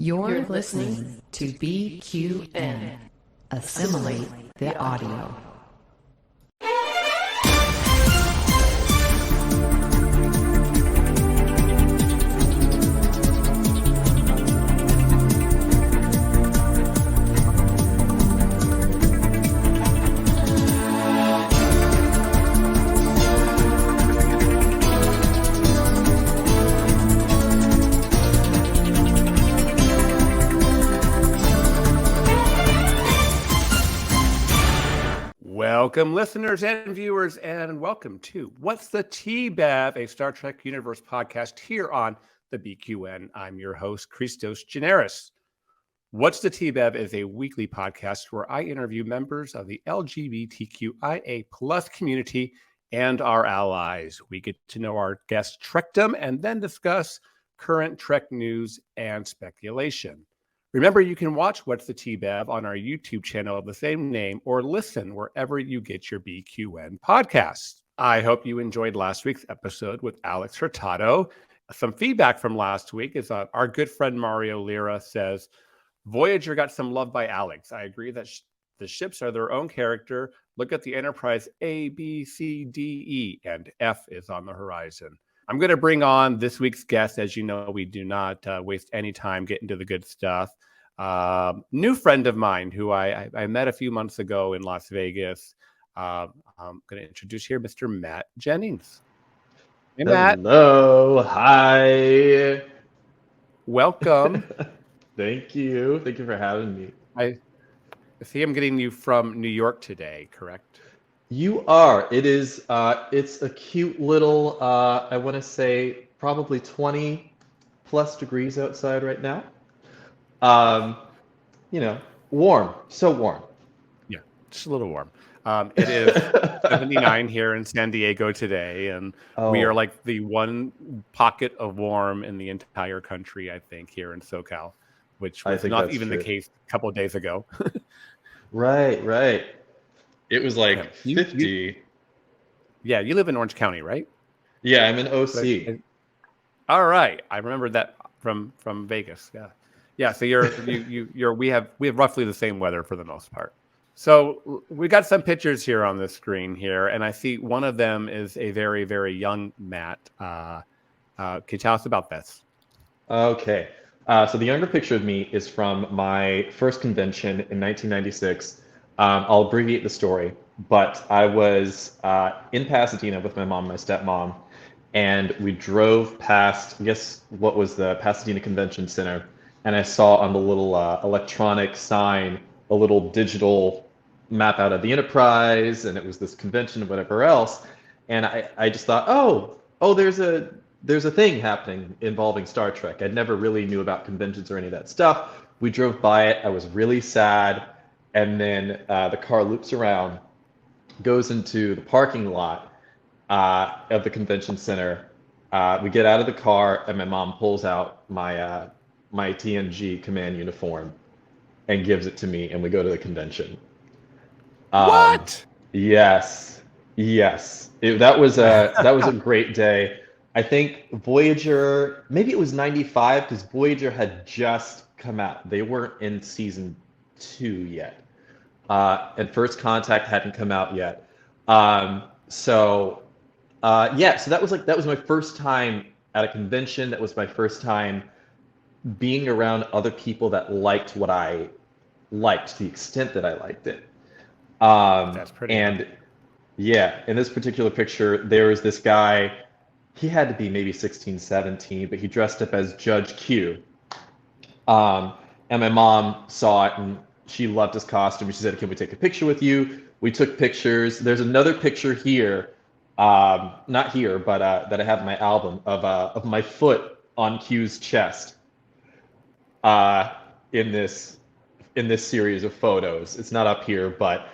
You're listening to BQN. Assimilate the audio. Welcome, listeners and viewers, and welcome to What's the T-Bev, a Star Trek Universe podcast here on the BQN. I'm your host, Christos Generis. What's the T-Bev is a weekly podcast where I interview members of the LGBTQIA plus community and our allies. We get to know our guest Trekdom and then discuss current Trek news and speculation. Remember, you can watch What's the T-Bev on our YouTube channel of the same name or listen wherever you get your BQN podcasts. I hope you enjoyed last week's episode with Alex Hurtado. Some feedback from last week is our good friend Mario Lira says, Voyager got some love by Alex. I agree that the ships are their own character. Look at the Enterprise A, B, C, D, E, and F is on the horizon. I'm going to bring on this week's guest. As you know, we do not waste any time getting to the good stuff. New friend of mine who I met a few months ago in Las Vegas. I'm going to introduce here Mr. Matt Jennings. Hey, Matt. Hello. Hi. Welcome. Thank you. Thank you for having me. I see I'm getting you from New York today, correct? You are. It is. It's a cute little, I want to say probably 20 plus degrees outside right now. Warm. So warm. Yeah, just a little warm. It is 79 here in San Diego today, and we are like the one pocket of warm in the entire country, I think, here in SoCal, which was not even the case a couple of days ago. Right. It was like 50. Yeah, you live in Orange County, right? Yeah, I'm in OC. All right, I remember that from Vegas. Yeah. So we have roughly the same weather for the most part. So we got some pictures here on the screen here, and I see one of them is a very, very young Matt. Can you tell us about this? Okay. So the younger picture of me is from my first convention in 1996. I'll abbreviate the story, but I was in Pasadena with my mom and my stepmom, and we drove past, I guess, what was the Pasadena Convention Center, and I saw on the little electronic sign a little digital map out of the Enterprise, and it was this convention and whatever else, and I just thought, oh, there's a thing happening involving Star Trek. I never really knew about conventions or any of that stuff. We drove by it. I was really sad. And then the car loops around, goes into the parking lot of the convention center. We get out of the car, and my mom pulls out my TNG command uniform and gives it to me, and we go to the convention. What? Yes. That was a great day. I think Voyager, maybe it was 95, because Voyager had just come out. They weren't in season 2 yet. And First Contact hadn't come out yet. So that was my first time at a convention. That was my first time being around other people that liked what I liked to the extent that I liked it. That's pretty and yeah, in this particular picture, there was this guy. He had to be maybe 16, 17, but he dressed up as Judge Q. And my mom saw it, and she loved his costume. She said, "Can we take a picture with you?" We took pictures. There's another picture here, not here, but that I have in my album of my foot on Q's chest. In this series of photos, it's not up here, but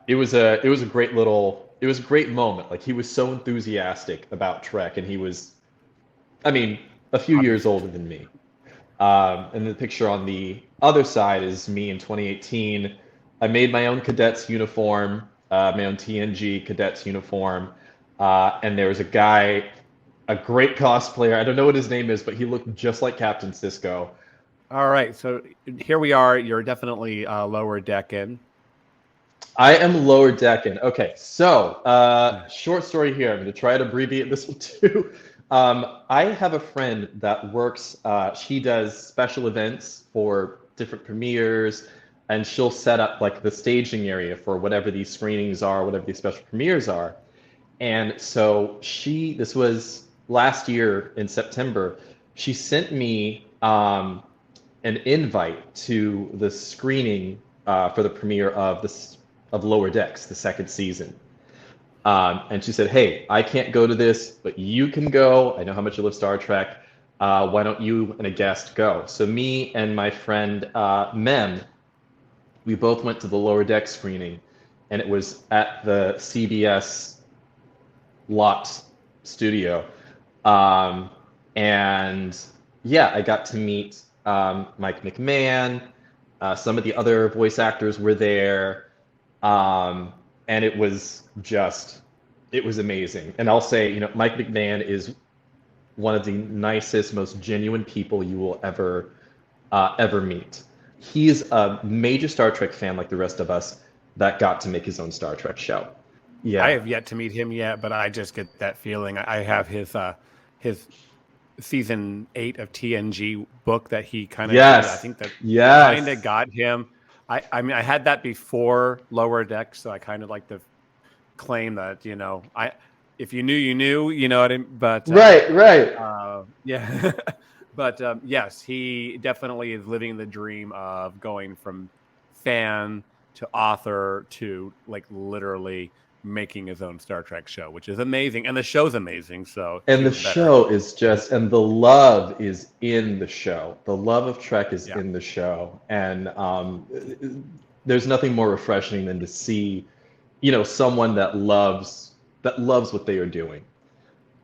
it was a great moment. Like, he was so enthusiastic about Trek, and he was, a few years older than me. And the picture on the other side is me in 2018. I made my own cadet's uniform, my own TNG cadet's uniform. And there was a guy, a great cosplayer. I don't know what his name is, but he looked just like Captain Sisko. All right, so here we are. You're definitely lower deck in. I am lower decking. Okay, so short story here. I'm going to try to abbreviate this one too. I have a friend that works, she does special events for different premieres, and she'll set up like the staging area for whatever these screenings are, whatever these special premieres are. And so this was last year in September, she sent me an invite to the screening for the premiere of Lower Decks, the second season. And she said, "Hey, I can't go to this, but you can go. I know how much you love Star Trek. Why don't you and a guest go?" So me and my friend Mem, we both went to the Lower Deck screening, and it was at the CBS Lots studio. And yeah, I got to meet Mike McMahon. Some of the other voice actors were there. And it was amazing. And I'll say, Mike McMahon is one of the nicest, most genuine people you will ever meet. He's a major Star Trek fan like the rest of us that got to make his own Star Trek show. Yeah. I have yet to meet him yet, but I just get that feeling. I have his season 8 of TNG book that he kind of did. I think that kind of got him. I mean, I had that before Lower Deck, so I kind of like to claim that, if you knew, you knew, you know what I mean? But right. Yeah. But yes, he definitely is living the dream of going from fan to author to like literally making his own Star Trek show, which is amazing. And the show's amazing. So and the show is just, and the love is in the show. The love of Trek is in the show. And there's nothing more refreshing than to see, someone that loves what they are doing.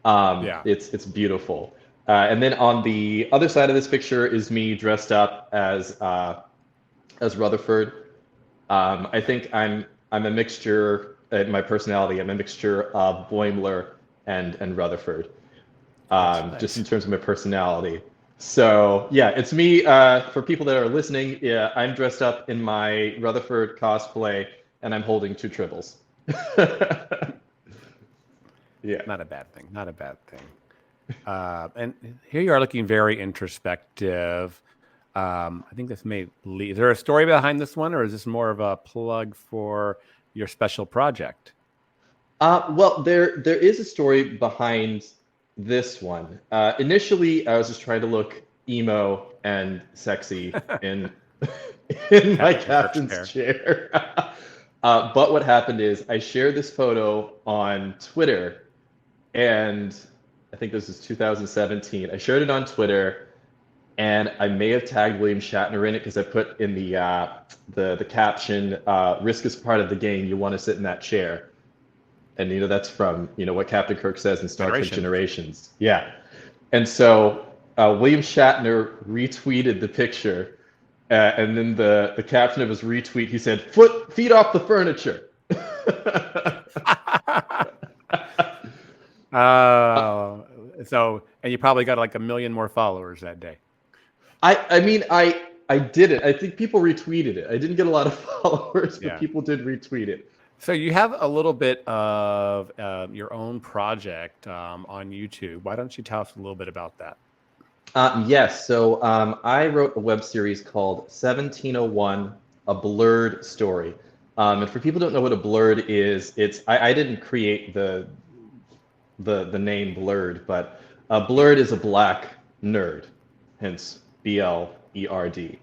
It's beautiful. And then on the other side of this picture is me dressed up as Rutherford. I think I'm a mixture. My personality, I'm a mixture of Boimler and Rutherford, nice. Just in terms of my personality. So yeah, it's me. For people that are listening, yeah, I'm dressed up in my Rutherford cosplay, and I'm holding 2 tribbles. Yeah, not a bad thing. And here you are looking very introspective. I think this may lead. Is there a story behind this one, or is this more of a plug for your special project? Well, there is a story behind this one. Initially, I was just trying to look emo and sexy in my captain's chair. But what happened is I shared this photo on Twitter, and I think this is 2017. I shared it on Twitter, and I may have tagged William Shatner in it because I put in the caption, "Risk is part of the game. You want to sit in that chair." And that's from what Captain Kirk says in Star Trek Generations. Yeah. And so William Shatner retweeted the picture, and then the caption of his retweet, he said, "Feet off the furniture." So, and you probably got like 1 million more followers that day. I mean, I did it. I think people retweeted it. I didn't get a lot of followers, but people did retweet it. So you have a little bit of your own project on YouTube. Why don't you tell us a little bit about that? Yes. So I wrote a web series called 1701, A Blerd Story. And for people who don't know what a blerd is, I didn't create the name Blerd, but Blerd is a black nerd, hence BLERD.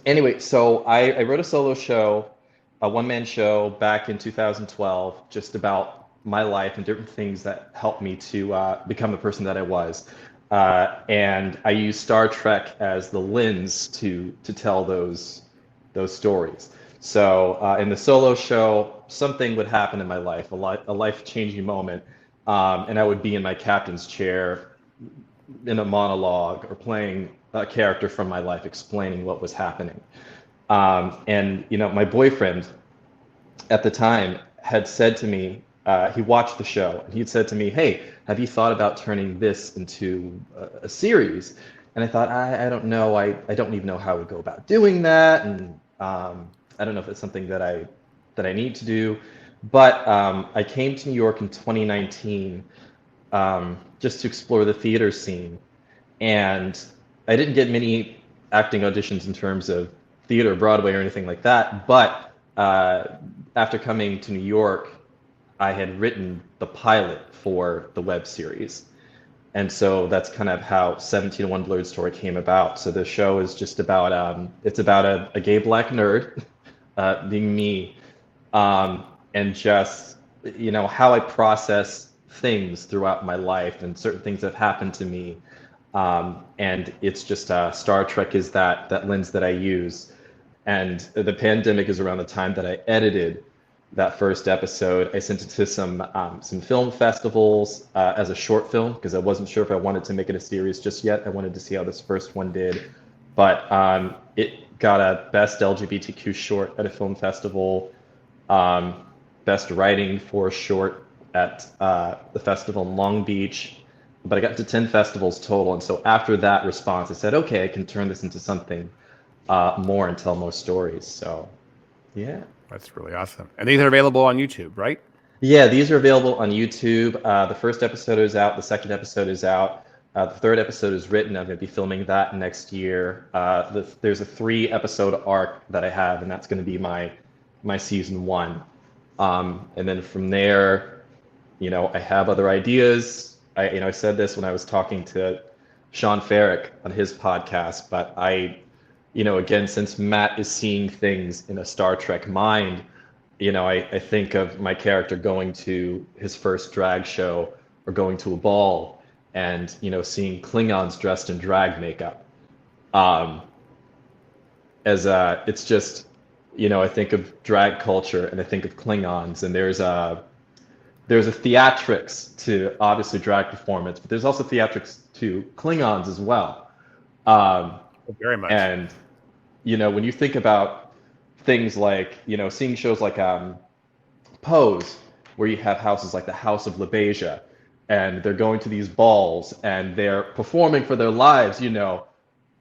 Anyway, so I wrote a solo show, a one-man show back in 2012, just about my life and different things that helped me to become the person that I was. And I used Star Trek as the lens to tell those stories. So in the solo show, something would happen in my life, a life-changing moment, and I would be in my captain's chair in a monologue or playing a character from my life, explaining what was happening. And my boyfriend at the time had said to me, he watched the show, and he had said to me, "Hey, have you thought about turning this into a series?" And I thought, I don't know, I don't even know how I would go about doing that, and I don't know if it's something that I need to do. But I came to New York in 2019 just to explore the theater scene, and I didn't get many acting auditions in terms of theater, Broadway, or anything like that. But after coming to New York, I had written the pilot for the web series. And so that's kind of how 1701 Blerd Story came about. So the show is just about, it's about a gay black nerd, being me, and just, how I process things throughout my life and certain things that have happened to me. And it's just Star Trek is that lens that I use. And the pandemic is around the time that I edited that first episode. I sent it to some film festivals as a short film because I wasn't sure if I wanted to make it a series just yet. I wanted to see how this first one did. But it got a Best LGBTQ Short at a film festival, Best Writing for a Short at the festival in Long Beach. But I got to 10 festivals total. And so after that response, I said, okay, I can turn this into something more and tell more stories. So, yeah. That's really awesome. And these are available on YouTube, right? Yeah, these are available on YouTube. The first episode is out. The second episode is out. The third episode is written. I'm going to be filming that next year. There's a 3-episode arc that I have, and that's going to be my season 1. And then from there, I have other ideas. I said this when I was talking to Sean Farrick on his podcast, but again, since Matt is seeing things in a Star Trek mind, I think of my character going to his first drag show or going to a ball and, seeing Klingons dressed in drag makeup. It's just, I think of drag culture and I think of Klingons, and there's a theatrics to obviously drag performance, but there's also theatrics to Klingons as well. Very much. And when you think about things like, seeing shows like Pose, where you have houses like the House of LaBeija, and they're going to these balls and they're performing for their lives,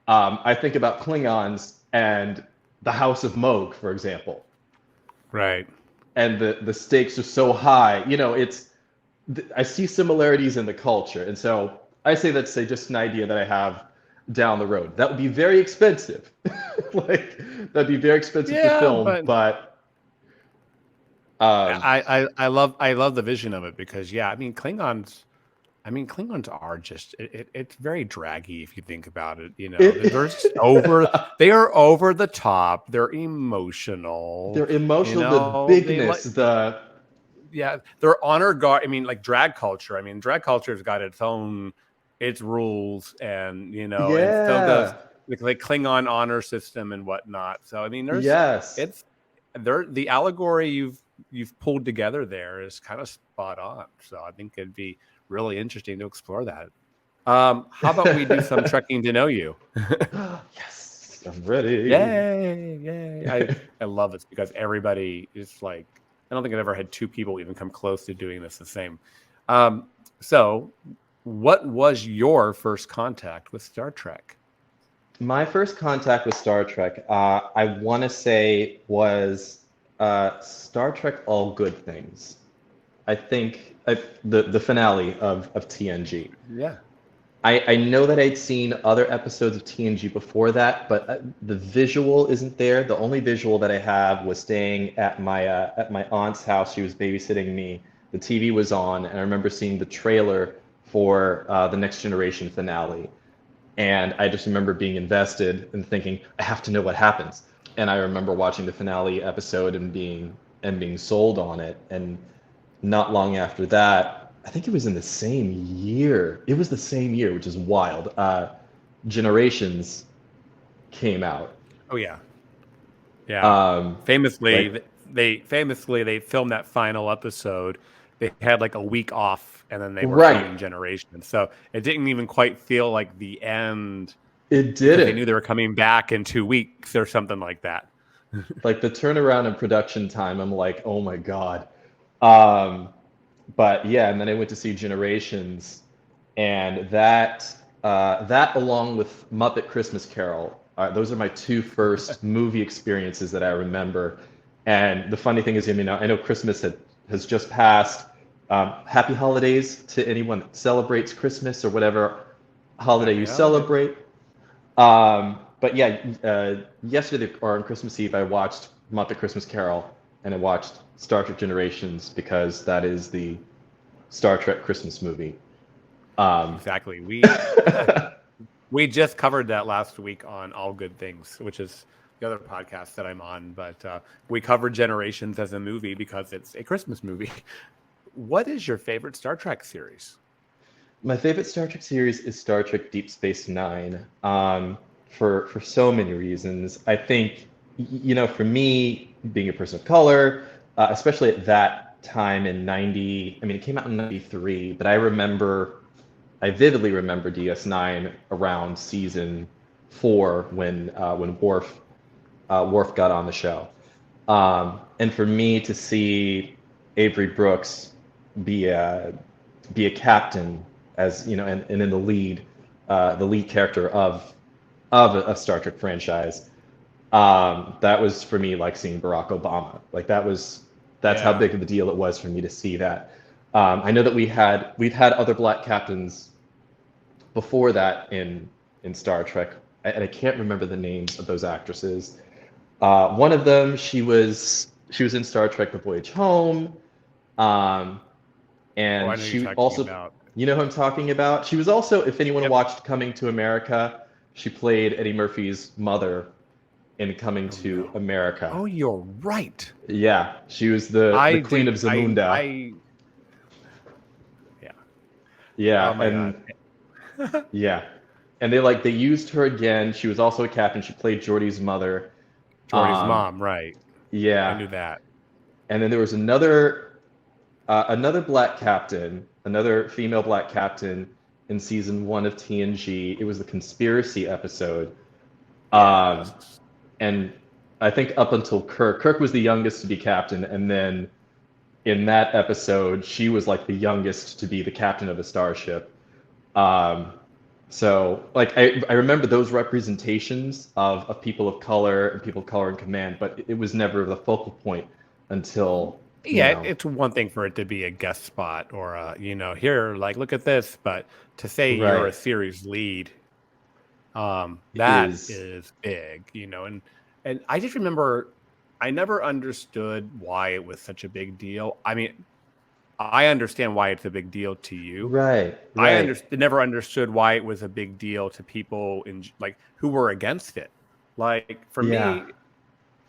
I think about Klingons and the House of Moog, for example. Right. And the stakes are so high. I see similarities in the culture. And so I say that's just an idea that I have down the road. That would be very expensive. That'd be very expensive to film, but I love the vision of it because Klingons are just it's very draggy if you think about it. They are over the top. They're emotional. The bigness, they're honor guard. Drag culture. Drag culture has got its rules, and and still does like Klingon honor system and whatnot. So the allegory you've pulled together there is kind of spot on. So I think it'd be really interesting to explore that. How about we do some trekking to know you? Yes, I'm ready. Yay! I love this because everybody is like, I don't think I've ever had 2 people even come close to doing this the same. So what was your first contact with Star Trek? My first contact with Star Trek, I want to say, was Star Trek All Good Things. I think the finale of TNG. Yeah. I know that I'd seen other episodes of TNG before that, but the visual isn't there. The only visual that I have was staying at my aunt's house. She was babysitting me. The TV was on, and I remember seeing the trailer for the Next Generation finale. And I just remember being invested and thinking, I have to know what happens. And I remember watching the finale episode and being sold on it. And not long after that, I think it was in the same year. It was the same year, which is wild. Generations came out. Oh yeah. Yeah. Famously, they filmed that final episode. They had like a week off, and then they were filming Generations. So it didn't even quite feel like the end. It didn't. They knew they were coming back in 2 weeks or something like that. Like the turnaround in production time, I'm like, oh my God. But yeah, and then I went to see Generations, and that that along with Muppet Christmas Carol, those are my two first movie experiences that I remember. And the funny thing is, I know Christmas has just passed. Happy holidays to anyone that celebrates Christmas or whatever holiday you celebrate. But yeah, yesterday or on Christmas Eve, I watched Muppet Christmas Carol and I watched Star Trek Generations because that is the Star Trek Christmas movie. Exactly. We just covered that last week on All Good Things, which is the other podcast that I'm on. But we covered Generations as a movie because it's a Christmas movie. What is your favorite Star Trek series? My favorite Star Trek series is Star Trek Deep Space Nine, for so many reasons. I think, for me, being a person of color, especially at that time in it came out in 93, but I vividly remember DS9 around season 4 when Worf got on the show. And for me to see Avery Brooks be a captain, as and in the lead character of a Star Trek franchise, that was for me like seeing Barack Obama. Like that's how big of a deal it was for me to see that. I know that we've had other black captains before that in Star Trek, and I can't remember the names of those actresses. One of them, she was in Star Trek: The Voyage Home, and she also. You know who I'm talking about? She was also, if anyone watched Coming to America, she played Eddie Murphy's mother in Coming to America. Oh, you're right. Yeah, she was the Queen of Zamunda. Yeah, God. Yeah, and they used her again. She was also a captain. She played Geordi's mother. Geordi's mom, right? Yeah, I knew that. And then there was another black captain, another female black captain in season 1 of TNG. It was the conspiracy episode. And I think up until Kirk was the youngest to be captain, and then in that episode, she was like the youngest to be the captain of a starship. So like I remember those representations of people of color and people of color in command, but it was never the focal point until. It's one thing for it to be a guest spot or here, like, look at this, but to say you're a series lead, that is big, and I just remember I never understood why it was such a big deal. I mean, I understand why it's a big deal to you. Right. I never understood why it was a big deal to people who were against it. Like for me,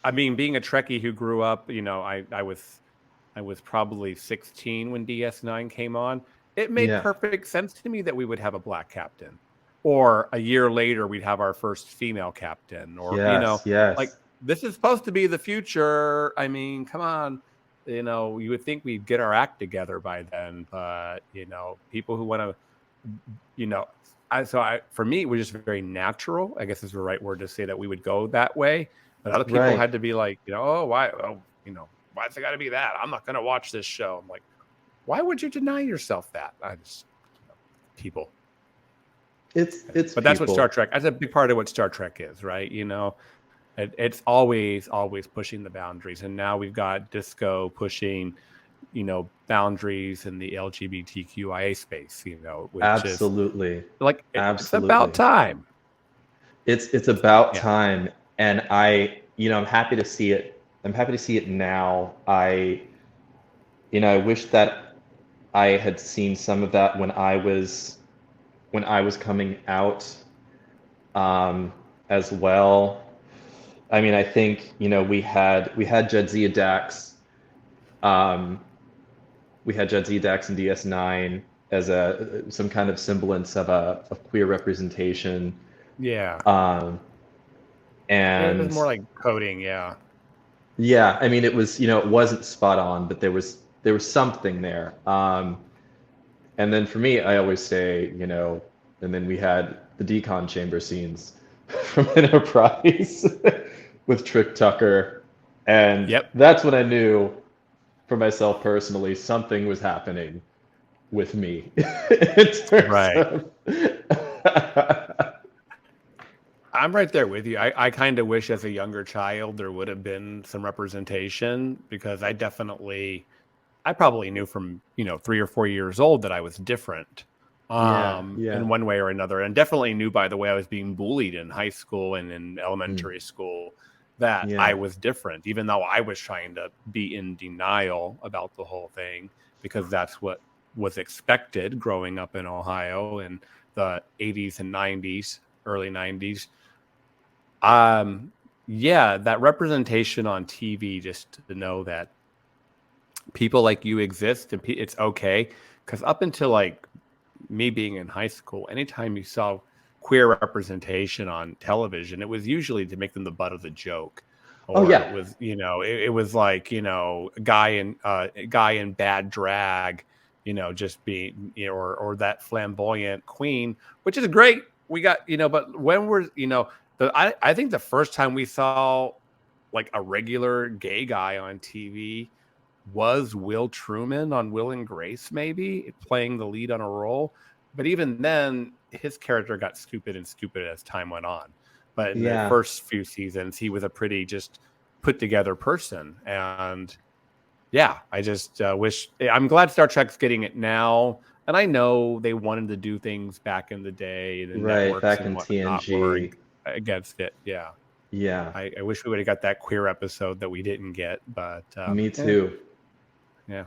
I mean, being a Trekkie who grew up, I was probably 16 when DS9 came on. It made perfect sense to me that we would have a black captain, or a year later we'd have our first female captain, or like this is supposed to be the future. I mean, come on, you would think we'd get our act together by then, but people who want to, for me it was just very natural. I guess is the right word to say that we would go that way, but other people had to be like, oh, why, why's it got to be that? I'm not going to watch this show. I'm like, why would you deny yourself that? I just people. But that's what Star Trek. That's a big part of what Star Trek is, right? It's always pushing the boundaries, and now we've got Disco pushing, boundaries in the LGBTQIA space. Which absolutely, is like it's about time. It's about time, and I'm happy to see it. I'm happy to see it now. I wish that I had seen some of that when I was coming out, as well. I mean, I think we had Jadzia Dax. We had Jadzia Dax in DS9 as some kind of semblance of queer representation. Yeah. And it was more like coding. Yeah. Yeah, I mean, it was, it wasn't spot on, but there was something there. And then for me, I always say, and then we had the decon chamber scenes from Enterprise with Trick Tucker, and that's when I knew for myself personally something was happening with me in terms I'm right there with you. I kind of wish as a younger child there would have been some representation, because I probably knew from 3 or 4 years old that I was different Yeah. in one way or another, and definitely knew by the way I was being bullied in high school and in elementary school that I was different, even though I was trying to be in denial about the whole thing, because that's what was expected growing up in Ohio in the 80s and 90s, early 90s. Yeah, that representation on TV, just to know that people like you exist and it's okay. Because up until like me being in high school, anytime you saw queer representation on television, it was usually to make them the butt of the joke. Or it was, it was like, a guy in bad drag, just being, or that flamboyant queen, which is great. We got, but when we're, I think the first time we saw like a regular gay guy on TV was Will Truman on Will and Grace, maybe playing the lead on a role. But even then, his character got stupid and stupid as time went on. But in the first few seasons, he was a pretty just put together person. And yeah, I just wish, I'm glad Star Trek's getting it now. And I know they wanted to do things back in the day, the networks back and in whatnot TNG. were against it. Yeah. Yeah. I wish we would have got that queer episode that we didn't get, but me too. Yeah.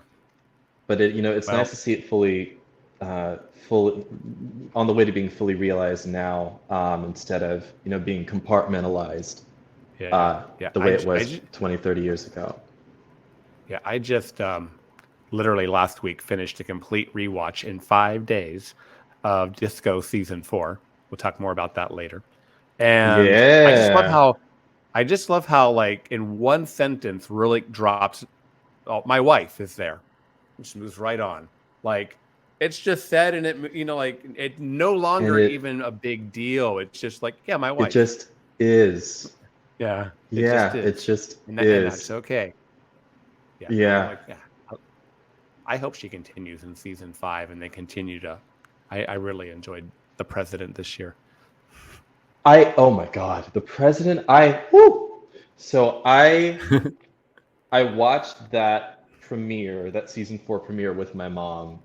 But it's nice to see it fully on the way to being fully realized now, instead of being compartmentalized the way it was 20, 30 years ago. Yeah, I just literally last week finished a complete rewatch in 5 days of Disco season 4. We'll talk more about that later. And I just love how like in one sentence really drops, oh, my wife is there. Which moves right on. Like it's just said, and it like it's no longer even a big deal. It's just like, yeah, my wife. It just is. Yeah. It just is. And that's okay. Yeah. I hope she continues in season 5 and they continue to. I really enjoyed The President this year. Oh my God, The President. So I watched that season 4 premiere with my mom,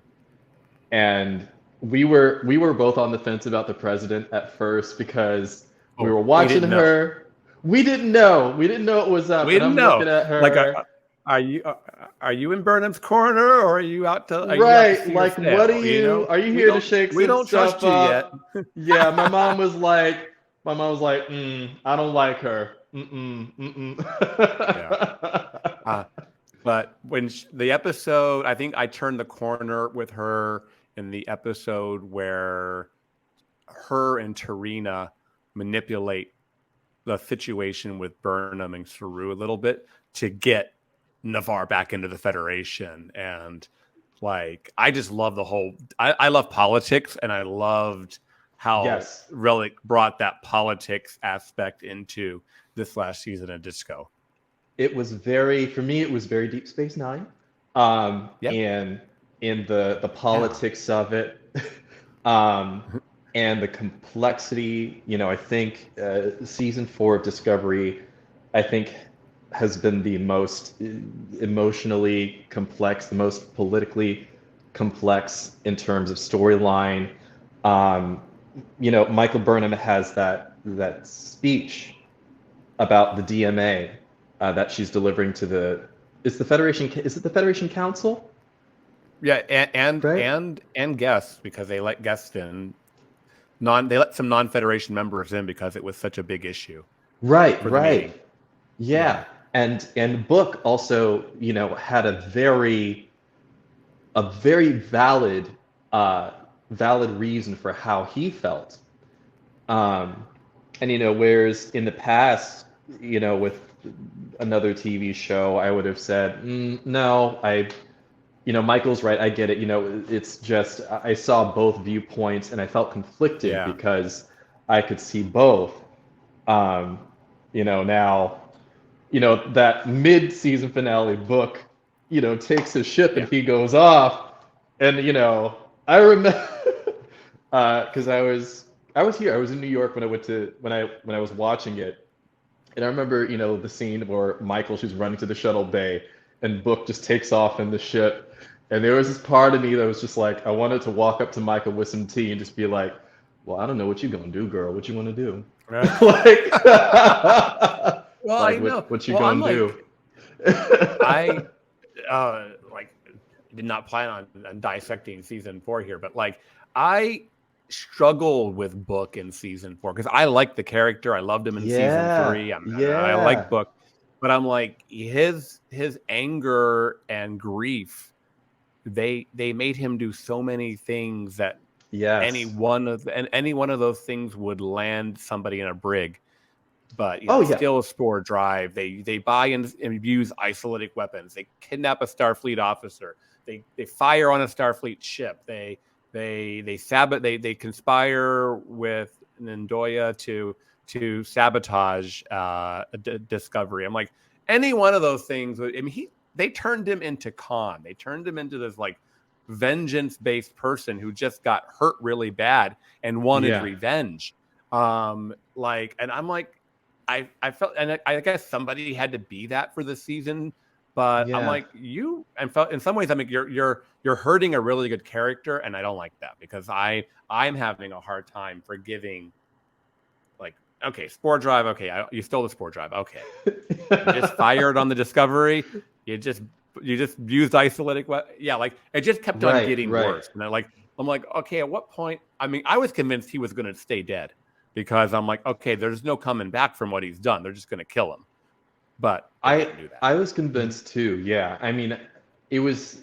and we were both on the fence about The President at first, because we were watching her. We didn't know it was up. We didn't know. Looking at her. Like, are you in Burnham's corner, or are you out to right? Like, what are you? Are you here to shake some stuff up? We don't trust you yet. Yeah, my mom was like, I don't like her. Yeah. But when the episode, I think I turned the corner with her in the episode where her and Tarina manipulate the situation with Burnham and Saru a little bit to get Navarre back into the Federation. And like, I just love the whole, I love politics, and I loved how Relic brought that politics aspect into this last season of Disco. It was very Deep Space Nine, and in the politics of it, and the complexity. I think season 4 of Discovery, I think, has been the most emotionally complex, the most politically complex in terms of storyline. Michael Burnham has that speech about the DMA that she's delivering to is it the Federation Council? Yeah, and guests, because they let guests in. They let some non-Federation members in because it was such a big issue. Right. Yeah. And Book also, had a very valid reason for how he felt. And whereas in the past, with another TV show, I would have said, no, Michael's right. I get it. It's just, I saw both viewpoints and I felt conflicted because I could see both. Now, that mid-season finale, Book, takes his ship and he goes off. And, I remember, because I I was here. I was in New York when I went to when I was watching it, and I remember the scene where Michael she's running to the shuttle bay, and Book just takes off in the ship, and there was this part of me that was just like I wanted to walk up to Michael with some tea and just be like, well, I don't know what you gonna do, girl. What you want to do? Right. Like, Well, like I know. what you Well, I'm gonna like, do? I like did not plan on dissecting season 4 here, but like I struggled with Book in season 4 because I like the character. I loved him in season 3. I like Yeah. Book, but I'm like his anger and grief. They made him do so many things that any Yes. one of those things would land somebody in a brig. But Oh yeah. steal a spore drive. They buy and use isolated weapons. They kidnap a Starfleet officer. They fire on a Starfleet ship. They conspire with Ndoya to sabotage Discovery. I'm like any one of those things. I mean, they turned him into Khan. They turned him into this like vengeance-based person who just got hurt really bad and wanted revenge. And I'm like. I felt, and I guess somebody had to be that for the season, but I'm like and felt in some ways, I mean, you're hurting a really good character, and I don't like that because I'm having a hard time forgiving. Like, okay, spore drive, okay, you stole the spore drive, okay, you just fired on the Discovery, you just used isolated, yeah, like it just kept on getting worse, and I'm like, okay, at what point? I mean, I was convinced he was going to stay dead. Because I'm like, okay, there's no coming back from what he's done. They're just going to kill him. But they didn't do that. I was convinced too. Yeah, I mean, it was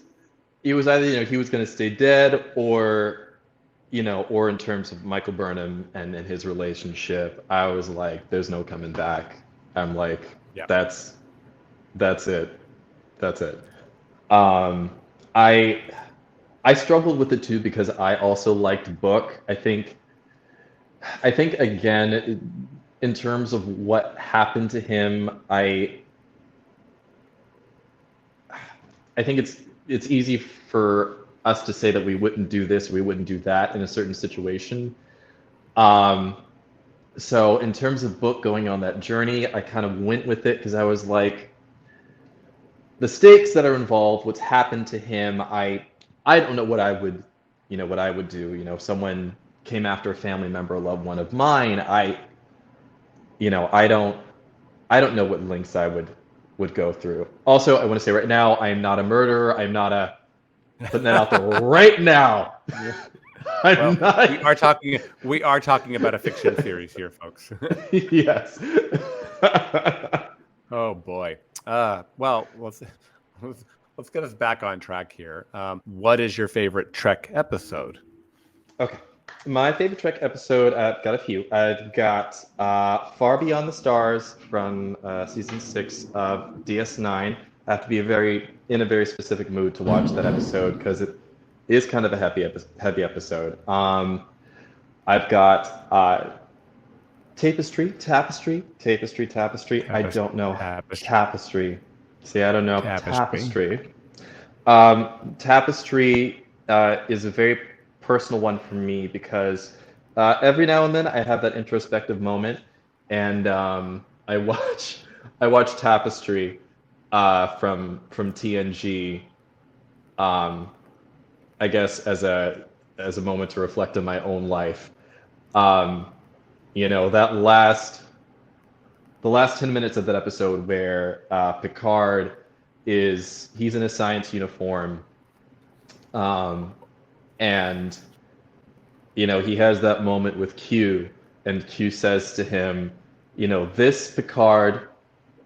either he was going to stay dead or or in terms of Michael Burnham and his relationship, I was like, there's no coming back. I'm like, that's it. I struggled with it too because I also liked Book. I think again, in terms of what happened to him, I think it's easy for us to say that we wouldn't do this, we wouldn't do that in a certain situation. So in terms of Book going on that journey, I kind of went with it because I was like, the stakes that are involved, what's happened to him, I don't know what I would do. If someone came after a family member, a loved one of mine, I don't know what lengths I would go through. Also, I want to say right now, I am not a murderer. I'm not putting that out there right now. We are talking about a fiction series here, folks. Yes. Oh boy. Well, let's get us back on track here. What is your favorite Trek episode? Okay. My favorite Trek episode, I've got a few. I've got Far Beyond the Stars from season 6 of DS9. I have to be in a very specific mood to watch that episode because it is kind of a heavy episode. I've got Tapestry. I don't know. Tapestry. See, I don't know. Tapestry. Tapestry is a very personal one for me because every now and then I have that introspective moment, and I watch Tapestry from TNG. I guess as a moment to reflect on my own life. The last 10 minutes of that episode where Picard he's in a science uniform, and he has that moment with Q, and Q says to him, this Picard,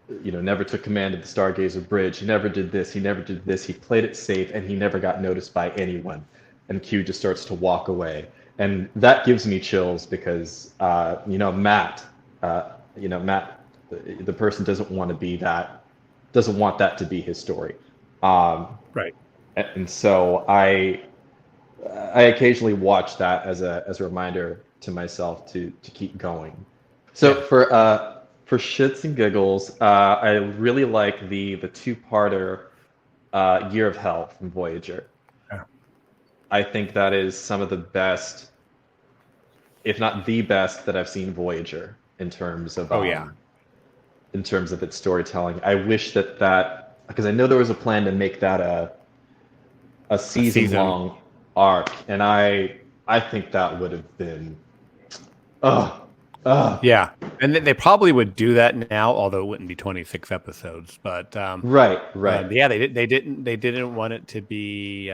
never took command of the Stargazer Bridge. He never did this. He never did this. He played it safe, and he never got noticed by anyone. And Q just starts to walk away, and that gives me chills because Matt, the person doesn't want that to be his story. Right. And so I occasionally watch that as a reminder to myself to keep going. So for shits and giggles, I really like the two-parter Year of Hell from Voyager. Yeah. I think that is some of the best if not the best, that I've seen Voyager in terms of in terms of its storytelling. I wish that because I know there was a plan to make that a season long arc, and I think that would have been yeah, and they probably would do that now, although it wouldn't be 26 episodes. But right. Yeah, they didn't want it to be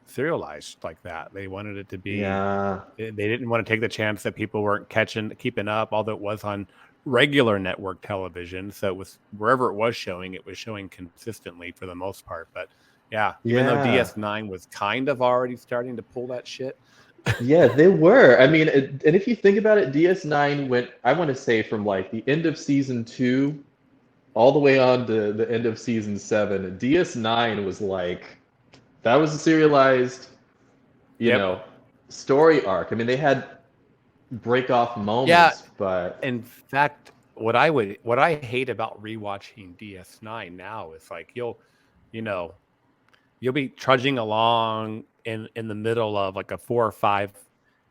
serialized like that. They wanted it to be. Yeah. They didn't want to take the chance that people weren't keeping up, although it was on regular network television. So it was wherever it was showing consistently for the most part. But yeah, even though DS9 was kind of already starting to pull that shit. Yeah, they were. I mean, and if you think about it, DS9 went, I want to say, from like the end of season 2 all the way on to the end of season 7. DS9 was like, that was a serialized, you know, story arc. I mean, they had break off moments, but in fact, what I hate about rewatching DS9 now is like you'll be trudging along in the middle of like a 4 or 5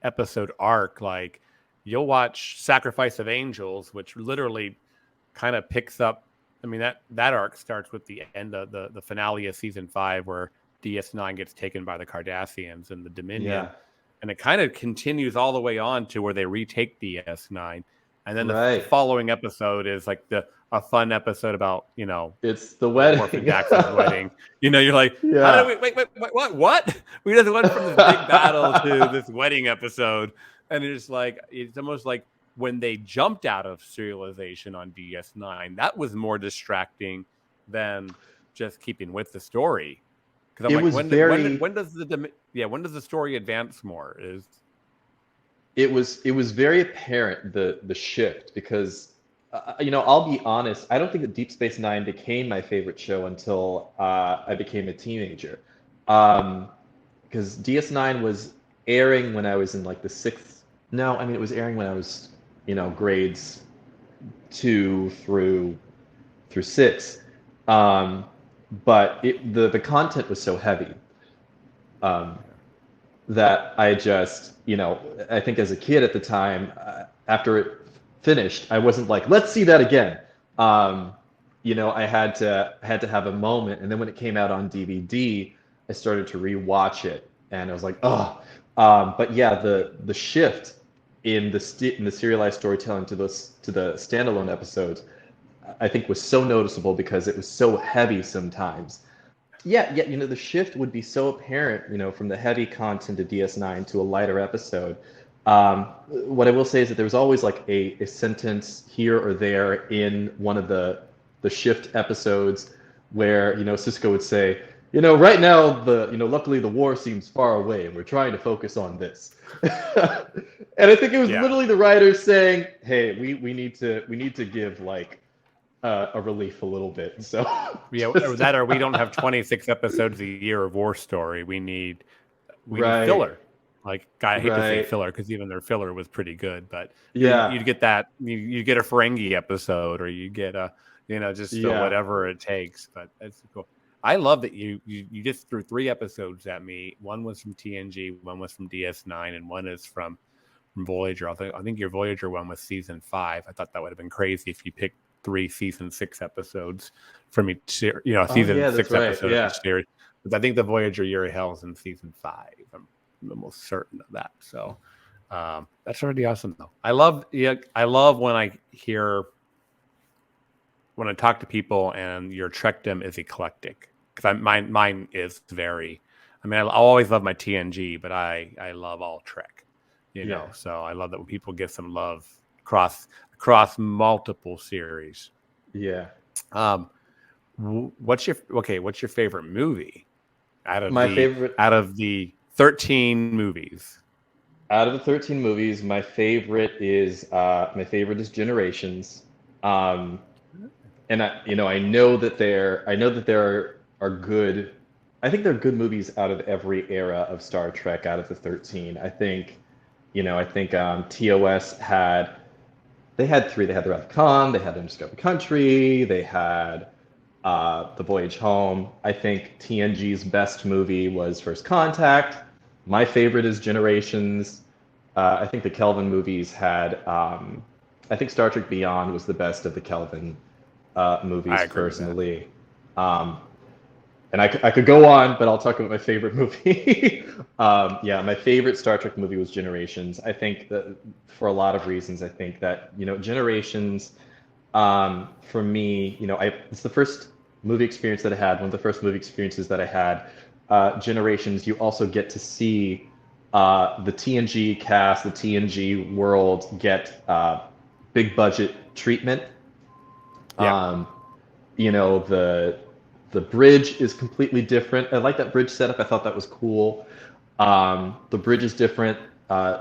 episode arc. Like you'll watch Sacrifice of Angels, which literally kind of picks up. I mean, that arc starts with the end of the finale of season 5, where DS9 gets taken by the Cardassians and the Dominion, and it kind of continues all the way on to where they retake DS9, and then the following episode is like a fun episode about it's the wedding, Orphan Jackson's wedding. You're like, how do we, wait, what? We just went from this big battle to this wedding episode, and it's almost like when they jumped out of serialization on DS9, that was more distracting than just keeping with the story. Because I'm when does the story advance more? It was very apparent the shift, because I'll be honest, I don't think that Deep Space Nine became my favorite show until I became a teenager, because DS9 was airing when I was in like the 6th. No, I mean, it was airing when I was grades 2 through 6. But the content was so heavy that I just, I think as a kid at the time, after it finished, I wasn't like, let's see that again. I had to have a moment, and then when it came out on DVD, I started to rewatch it, and I was like, oh. But yeah, the shift in the serialized storytelling to the standalone episodes, I think was so noticeable because it was so heavy sometimes. Yeah, the shift would be so apparent, from the heavy content of DS9 to a lighter episode. What I will say is that there was always like a sentence here or there in one of the shift episodes where, Cisco would say, right now luckily the war seems far away and we're trying to focus on this. And I think it was literally the writers saying, hey, we need to give like a relief a little bit. So or we don't have 26 episodes a year of war story. We need filler. Like, I hate to say filler because even their filler was pretty good, but you'd get that. You get a Ferengi episode, or you get a whatever it takes. But it's cool. I love that you just threw 3 episodes at me. One was from TNG, one was from DS9, and one is from Voyager. I think your Voyager one was season 5. I thought that would have been crazy if you picked 3 season 6 episodes from each series. Season 6 episodes of each series. But I think the Voyager Yuri Hell is in season 5. I'm almost certain of that. So that's already awesome, though. I love when I talk to people and your Trekdom is eclectic, because mine is very. I mean, I always love my TNG, but I love all Trek. So I love that when people give some love across multiple series. Yeah. What's your favorite movie out of the 13 movies? Out of the 13 movies, my favorite is Generations. And I know that there are good. I think there are good movies out of every era of Star Trek. Out of the 13, I think TOS had 3. They had The Wrath of Khan. They had Undiscovered Country. They had The Voyage Home. I think TNG's best movie was First Contact. My favorite is Generations. I think the Kelvin movies had. I think Star Trek Beyond was the best of the Kelvin movies, I agree with that. personally. And I could go on, but I'll talk about my favorite movie. Yeah, my favorite Star Trek movie was Generations. I think that for a lot of reasons, I think that, Generations, for me, it's the first movie experience that I had, one of the first movie experiences that I had. Generations, you also get to see the TNG cast, the TNG world get big budget treatment. Yeah. The bridge is completely different. I like that bridge setup. I thought that was cool. The bridge is different.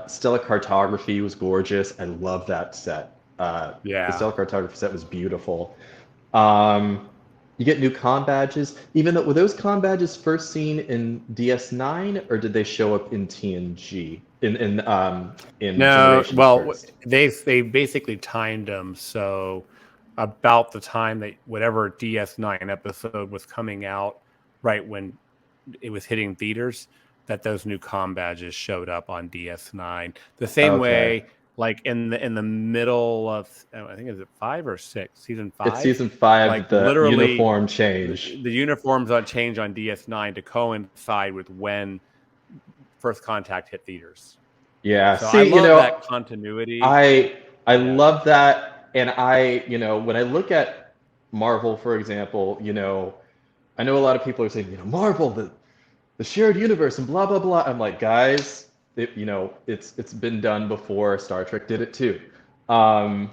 Stellar cartography was gorgeous. I love that set. The stellar cartography set was beautiful. You get new comm badges. Even though, were those comm badges first seen in DS9, or did they show up in TNG? In No, Generations well, first? they basically timed them so about the time that whatever DS9 episode was coming out, right when it was hitting theaters, that those new comm badges showed up on DS9. The same way, like in the middle of, I think, is it 5 or 6? Season 5? It's season 5, like the literally uniform change. the uniforms on change on DS9 to coincide with when First Contact hit theaters. Yeah, So see, I love that continuity. I love that. And when I look at Marvel, for example, I know a lot of people are saying, Marvel, the shared universe and blah, blah, blah. I'm like, guys, it's been done before. Star Trek did it too. Yeah.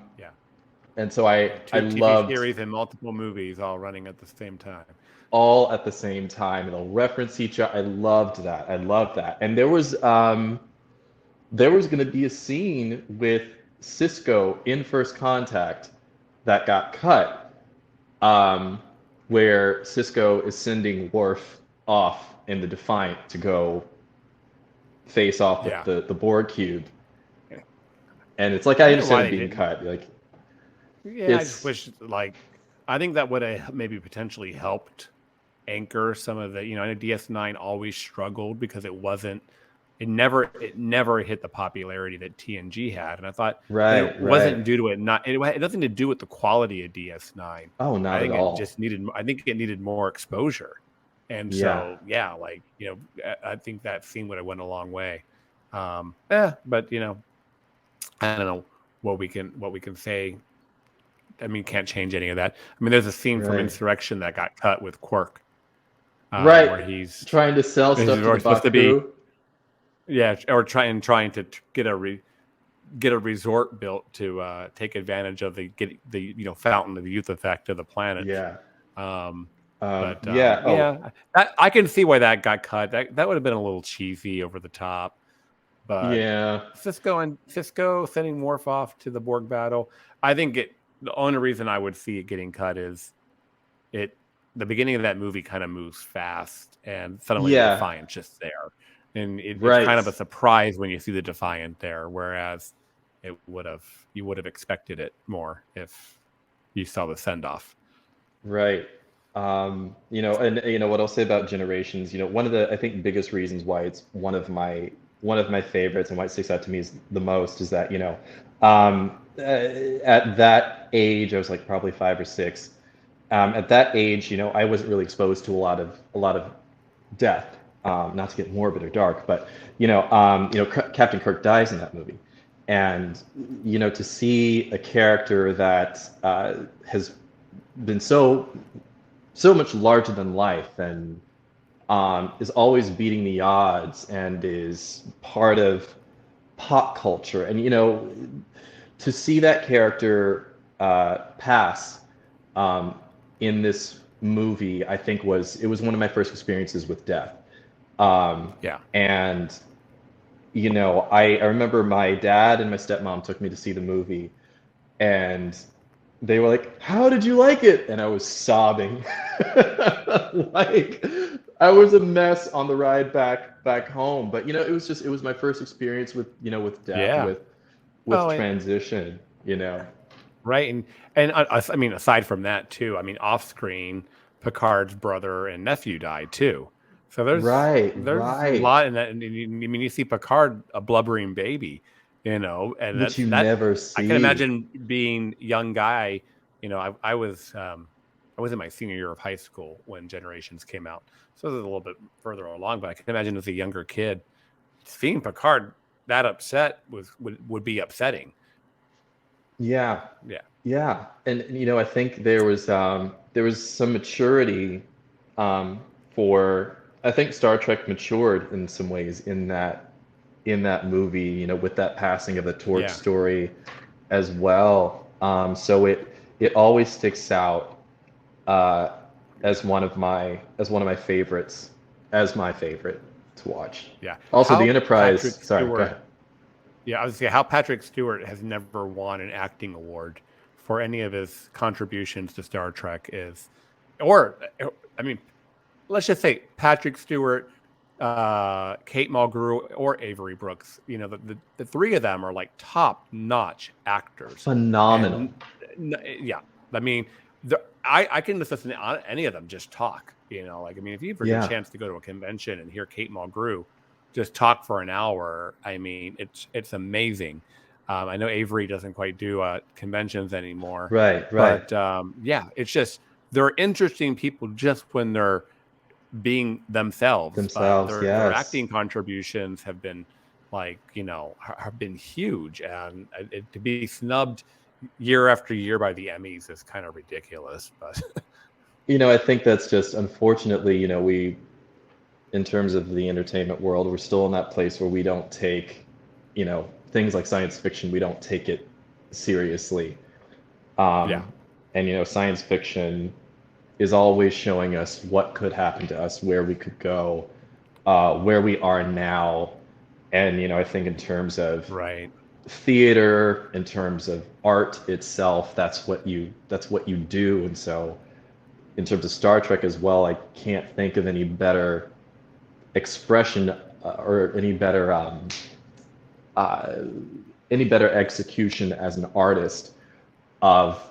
And so I TV loved series and multiple movies all running at the same time. all at the same time. They'll reference each other. I loved that. I loved that. And there was going to be a scene with Cisco in First Contact that got cut, where Cisco is sending Worf off in the Defiant to go face off with the Borg cube. Yeah. And it's like, I understand it being cut. Like, yeah, I just wish, I think that would have maybe potentially helped anchor some of the, I know DS9 always struggled because it never hit the popularity that TNG had, and I thought it wasn't due to it. It had nothing to do with the quality of DS9. Oh, not at all. I think it needed more exposure, and so I think that scene would have went a long way. But I don't know what we can say. I mean, can't change any of that. I mean, there's a scene from Insurrection that got cut with Quark, where he's trying to sell stuff to the Baku. Yeah, or trying to get a resort built to take advantage of the fountain of youth effect of the planet. Yeah. I can see why that got cut. That would have been a little cheesy, over the top. But Cisco sending Worf off to the Borg battle. I think the only reason I would see it getting cut is the beginning of that movie kind of moves fast, and suddenly the Defiant's just there. And it's kind of a surprise when you see the Defiant there, whereas you would have expected it more if you saw the send off. Right. And what I'll say about Generations, one of the, I think, biggest reasons why it's one of my favorites and why it sticks out to me the most is that, at that age, I was like probably 5 or 6. At that age, I wasn't really exposed to a lot of death. Not to get morbid or dark, but Captain Kirk dies in that movie, and to see a character that has been so much larger than life and is always beating the odds and is part of pop culture, and to see that character pass in this movie, I think it was one of my first experiences with death. And I remember my dad and my stepmom took me to see the movie, and they were like, "How did you like it?" And I was sobbing. Like, I was a mess on the ride back home. But it was my first experience with death, with transition. Right, and I mean, aside from that too, I mean, off screen, Picard's brother and nephew died too. So there's a lot in that. I mean, you see Picard, a blubbering baby, and which you that never see. I can imagine being young guy. I was in my senior year of high school when Generations came out, so it was a little bit further along. But I can imagine as a younger kid, seeing Picard that upset would be upsetting. Yeah, Yeah, and I think there was some maturity for I think Star Trek matured in some ways in that movie, with that passing of the torch yeah, story as well. So it always sticks out uh, as one of my favorites, as my favorite to watch. yeah. Also, the How Enterprise. Patrick Sorry, go Stewart? ahead. Yeah, I was gonna say how Patrick Stewart has never won an acting award for any of his contributions to Star Trek or I mean, let's just say Patrick Stewart, Kate Mulgrew, or Avery Brooks. The three of them are like top-notch actors. Phenomenal. And yeah, I mean, I can just listen to any of them just talk. Like I mean, if you ever get a Yeah. chance to go to a convention and hear Kate Mulgrew just talk for an hour, I mean, it's amazing. I know Avery doesn't quite do conventions anymore, Right. but yeah, it's just they're interesting people just when they're being themselves, but their Yes. acting contributions have been have been huge, and to be snubbed year after year by the Emmys is kind of ridiculous. But I think that's just unfortunately, we in terms of the entertainment world, we're still in that place where we don't take, things like science fiction, we don't take it seriously. yeah, And science fiction is always showing us what could happen to us, where we could go, where we are now. And I think in terms of right, theater, in terms of art itself, that's what you do. And so in terms of Star Trek as well, I can't think of any better expression or any better execution as an artist of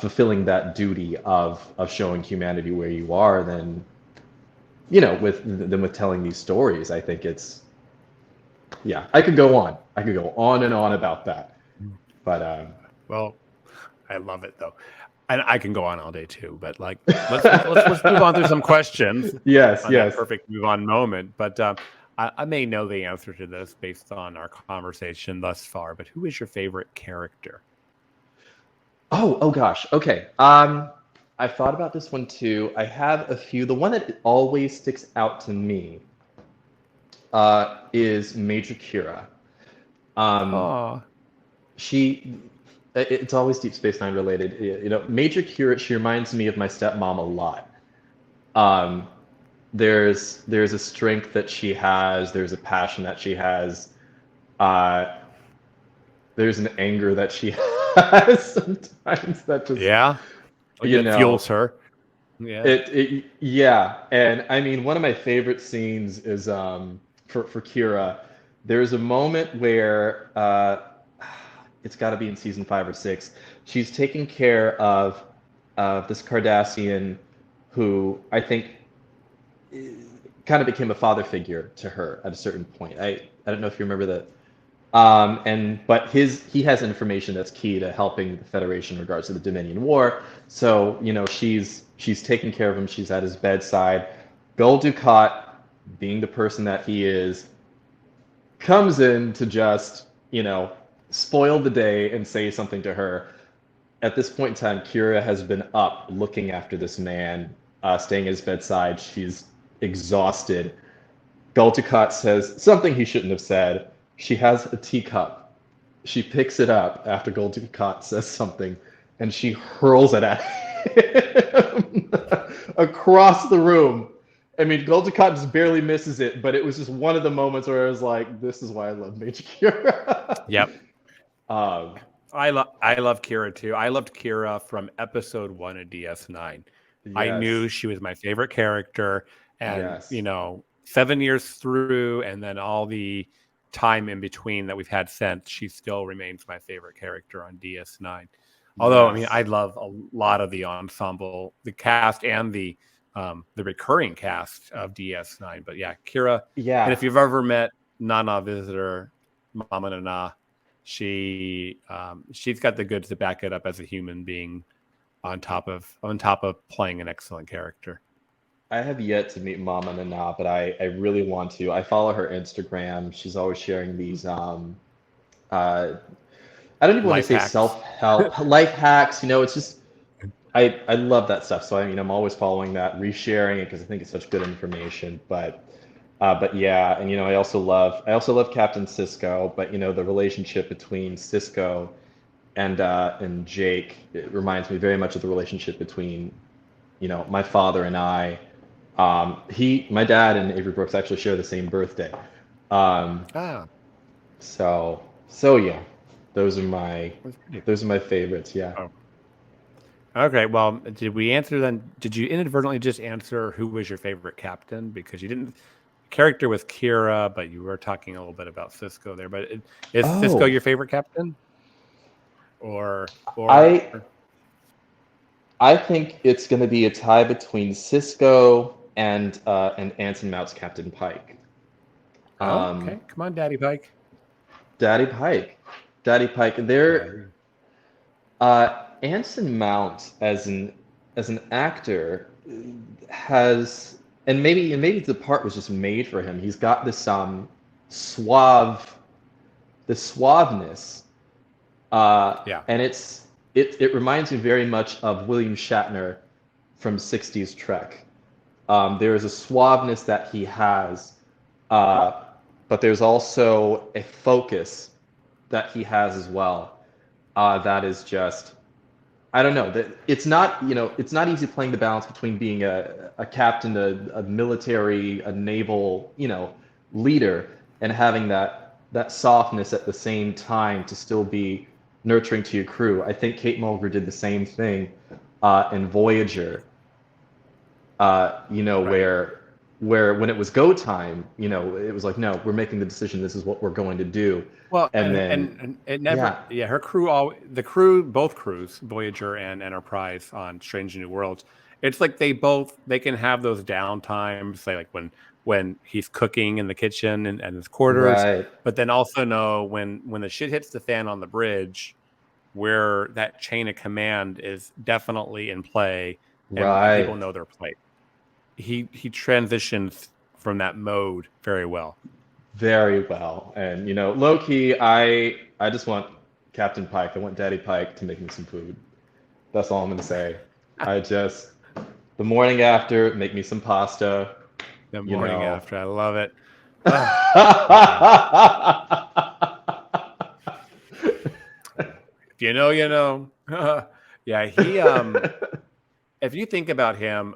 fulfilling that duty of showing humanity where you are than with telling these stories. I think it's I could go on and on about that, but well, I love it though. And I can go on all day too, but like let's move on through some questions. yes. That perfect move on moment. But I may know the answer to this based on our conversation thus far. But who is your favorite character? Oh gosh. Okay. I've thought about this one too. I have a few. The one that always sticks out to me is Major Kira. Oh, It's always Deep Space Nine related. Major Kira, she reminds me of my stepmom a lot. There's a strength that she has. There's a passion that she has. There's an anger that she has sometimes that just it fuels her. Yeah. And I mean, one of my favorite scenes is for Kira. There's a moment where it's got to be in season 5 or 6. She's taking care of this Cardassian who I think kind of became a father figure to her at a certain point. I don't know if you remember that. But he has information that's key to helping the Federation in regards to the Dominion War. So she's taking care of him. She's at his bedside. Gul Dukat, being the person that he is, comes in to just spoil the day and say something to her. At this point in time, Kira has been up looking after this man, staying at his bedside. She's exhausted. Gul Dukat says something he shouldn't have said. She has a teacup. She picks it up after Gul Dukat says something, and she hurls it at him across the room. I mean, Gul Dukat just barely misses it, but it was just one of the moments where I was like, "This is why I love Major Kira." Yep. I love Kira too. I loved Kira from episode 1 of DS9. Yes. I knew she was my favorite character, and Yes. 7 years through, and then all the time in between that we've had since, she still remains my favorite character on DS9. Although, I mean, I love a lot of the ensemble, the cast, and the recurring cast of DS9. But yeah, Kira. Yeah. And if you've ever met Nana Visitor, Mama Nana, she's got the goods to back it up as a human being, on top of playing an excellent character. I have yet to meet Mama Nana, but I really want to. I follow her Instagram. She's always sharing these uh I don't even want to Life say hacks. self-help life hacks. It's just I love that stuff. So I'm always following that, resharing it because I think it's such good information. But yeah, and I also love Captain Sisko, but the relationship between Sisko and Jake, it reminds me very much of the relationship between my father and I. My dad and Avery Brooks actually share the same birthday. Um, Ah, so yeah, those are my that's pretty. those are my favorites. Yeah. Oh, okay. Well, did we answer then? Did you inadvertently just answer who was your favorite captain? Because you didn't. Character was Kira, but you were talking a little bit about Cisco there. But is Cisco Oh, your favorite captain, or I I think it's going to be a tie between Cisco and Anson Mount's Captain Pike. oh, Um, okay? Come on, Daddy Pike. Daddy Pike, Daddy Pike. Yeah. Anson Mount as an actor has, and maybe the part was just made for him. He's got this suave, this suaveness, Yeah. and it reminds me very much of William Shatner from '60s Trek. There is a suaveness that he has, uh, but there's also a focus that he has as well. That is just, I don't know. That it's not easy playing the balance between being a captain, a military, a naval, leader, and having that softness at the same time to still be nurturing to your crew. I think Kate Mulgrew did the same thing in Voyager. Right. Where when it was go time, it was like, no, we're making the decision. This is what we're going to do. Well, And then, and it never, yeah, yeah, her crew, the crew, both crews, Voyager and Enterprise on Strange New Worlds, it's like they can have those down times, say like when he's cooking in the kitchen and his quarters, right, but then also know when the shit hits the fan on the bridge, where that chain of command is definitely in play, and people right. know their place. He transitions from that mode very well. Very well. And low key, I just want Captain Pike. I want Daddy Pike to make me some food. That's all I'm gonna say. I just the morning after, make me some pasta, The you morning know. after, I love it. Oh, yeah. If you know, you know. Yeah, if you think about him,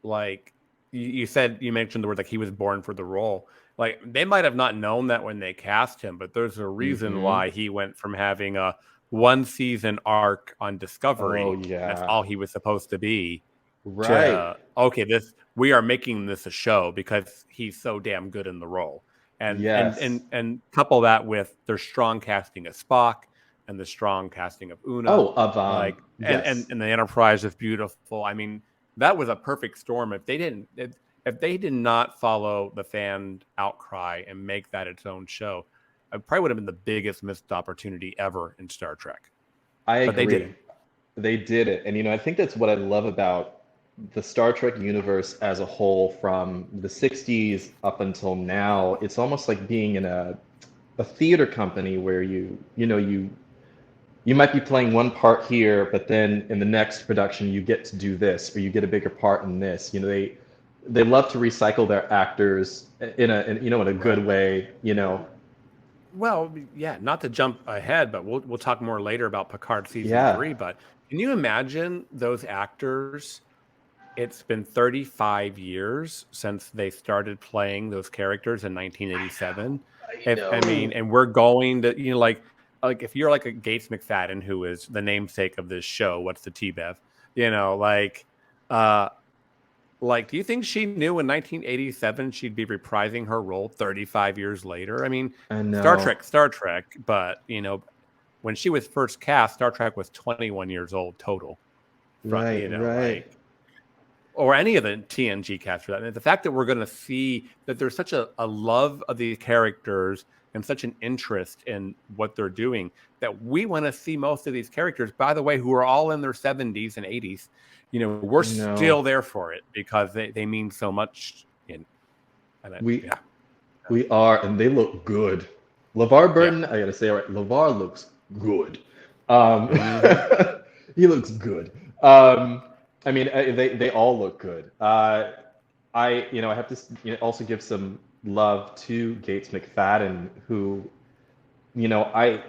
like you said, you mentioned the word like he was born for the role. Like they might have not known that when they cast him, but there's a reason hmm why he went from having a one season arc on Oh Discovery, that's yeah. all he was supposed to be, Right. to okay, this we are making this a show because he's so damn good in the role. Yes. And couple that with their strong casting of Spock and the strong casting of Una, Oh, of like yes. and the Enterprise is beautiful. I mean, that was a perfect storm. If they did not follow the fan outcry and make that its own show, it probably would have been the biggest missed opportunity ever in Star Trek. I But they did it. agree. They did it. And I think that's what I love about the Star Trek universe as a whole from the 60s up until now. It's almost like being in a theater company where you might be playing one part here, but then in the next production you get to do this, or you get a bigger part in this. They love to recycle their actors in a Right. good way. Well, yeah, not to jump ahead, but we'll talk more later about Picard season Yeah, 3. But can you imagine those actors? It's been 35 years since they started playing those characters in 1987. I If I mean, know. and we're going to, like if you're like a Gates McFadden, who is the namesake of this show, what's the T-Bev? You know, uh, do you think she knew in 1987 she'd be reprising her role 35 years later? I mean, I Star know. Trek, Star Trek, but when she was first cast, Star Trek was 21 years old total. From Right, right. or any of the TNG cast for that. And the fact that we're going to see that there's such a love of these characters and such an interest in what they're doing that we want to see most of these characters, by the way, who are all in their 70s and 80s, we're still there for it because they mean so much. We are, and they look good. LeVar Burton, I got to say, all right, LeVar looks good. He looks good. I mean, they all look good. I have to also give some love to Gates McFadden, who, the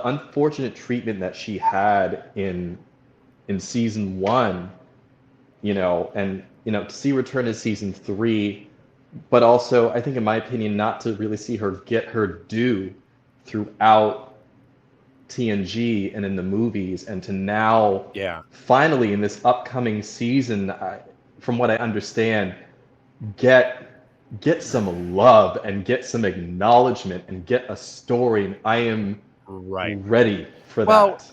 unfortunate treatment that she had in season 1, and to see return to season 3, but also I think, in my opinion, not to really see her get her due throughout TNG and in the movies, and to now finally in this upcoming season, from what I understand, get some love and get some acknowledgement and get a story. And I am ready for that.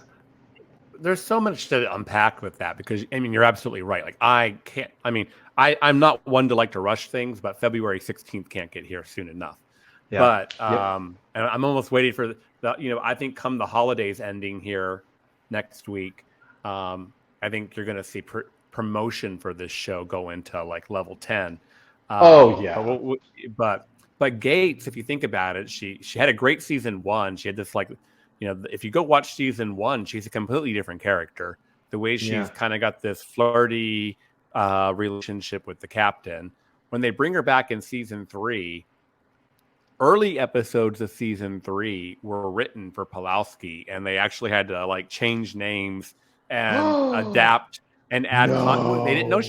There's so much to unpack with that, because you're absolutely right. Like, I'm not one to like to rush things, but February 16th can't get here soon enough. Yeah. But and I'm almost waiting for I think come the holidays ending here next week, I think you're going to see promotion for this show go into like level 10. But Gates, if you think about it, she had a great season 1. She had this if you go watch season 1, she's a completely different character. The way she's kind of got this flirty relationship with the captain. When they bring her back in season 3, early episodes of season 3 were written for Pulowski, and they actually had to change names and adapt and add content. They didn't know.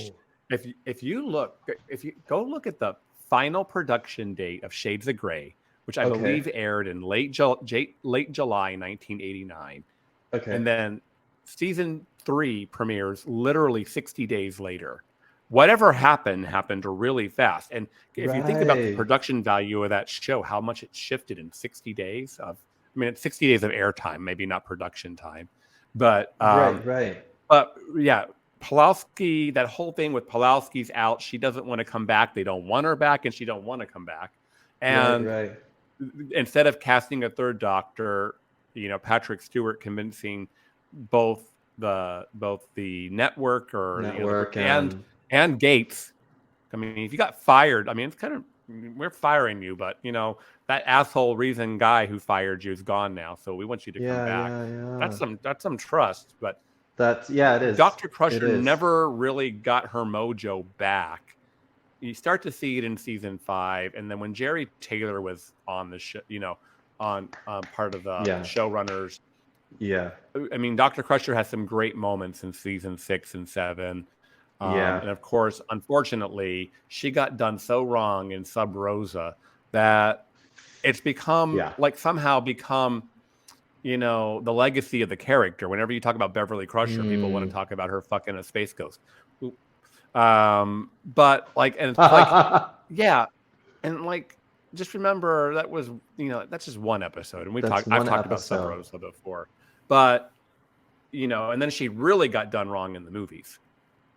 If you go look at the final production date of Shades of Grey, which I believe aired in late July 1989. Okay. And then season 3 premieres literally 60 days later. Whatever happened really fast. And if you think about the production value of that show, how much it shifted in 60 days it's 60 days of airtime, maybe not production time. But But yeah, Pulowski, that whole thing with Pulowski's out, she doesn't want to come back. They don't want her back, and she don't want to come back. And instead of casting a third Doctor, Patrick Stewart convincing both the network and Gates. I mean, if you got fired, it's kind of, we're firing you, but that asshole reason guy who fired you is gone now, so we want you to come back. That's some trust, but it is. Dr. Crusher never really got her mojo back. You start to see it in season 5, and then when Jerry Taylor was on the show, on part of the showrunners. Yeah, Dr. Crusher has some great moments in season 6 and 7. And of course, unfortunately, she got done so wrong in Sub Rosa that it's become somehow become the legacy of the character. Whenever you talk about Beverly Crusher, people want to talk about her fucking a space ghost. But and it's just remember that was that's just one episode, and I've talked about Sub Rosa before, but and then she really got done wrong in the movies.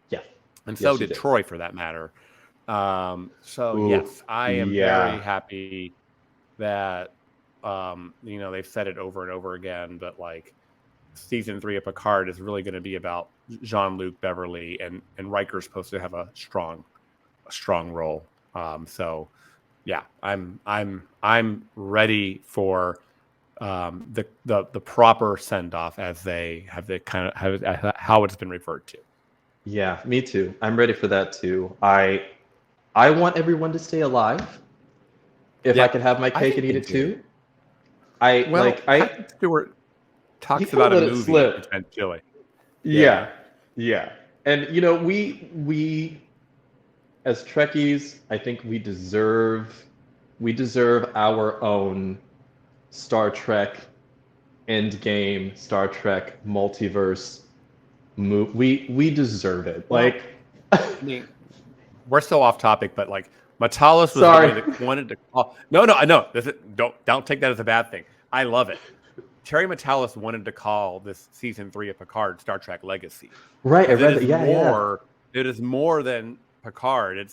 Yeah. And so did Troy, for that matter. Yes, I am very happy that they've said it over and over again, but season 3 of Picard is really going to be about Jean-Luc, Beverly, and Riker's supposed to have a strong role. I'm ready for the proper send off as they have how it's been referred to. Yeah, me too. I'm ready for that too. I want everyone to stay alive. If I could have my cake and eat it too. Stewart talks about a movie potentially. Yeah. And we as Trekkies, I think we deserve our own Star Trek Endgame, Star Trek multiverse movie. We deserve it. We're so off topic, but Matalas was the one that wanted to call. No, I know. Don't take that as a bad thing. I love it. Terry Matalas wanted to call this season 3 of Picard Star Trek Legacy. Right, I read that. It is more than Picard.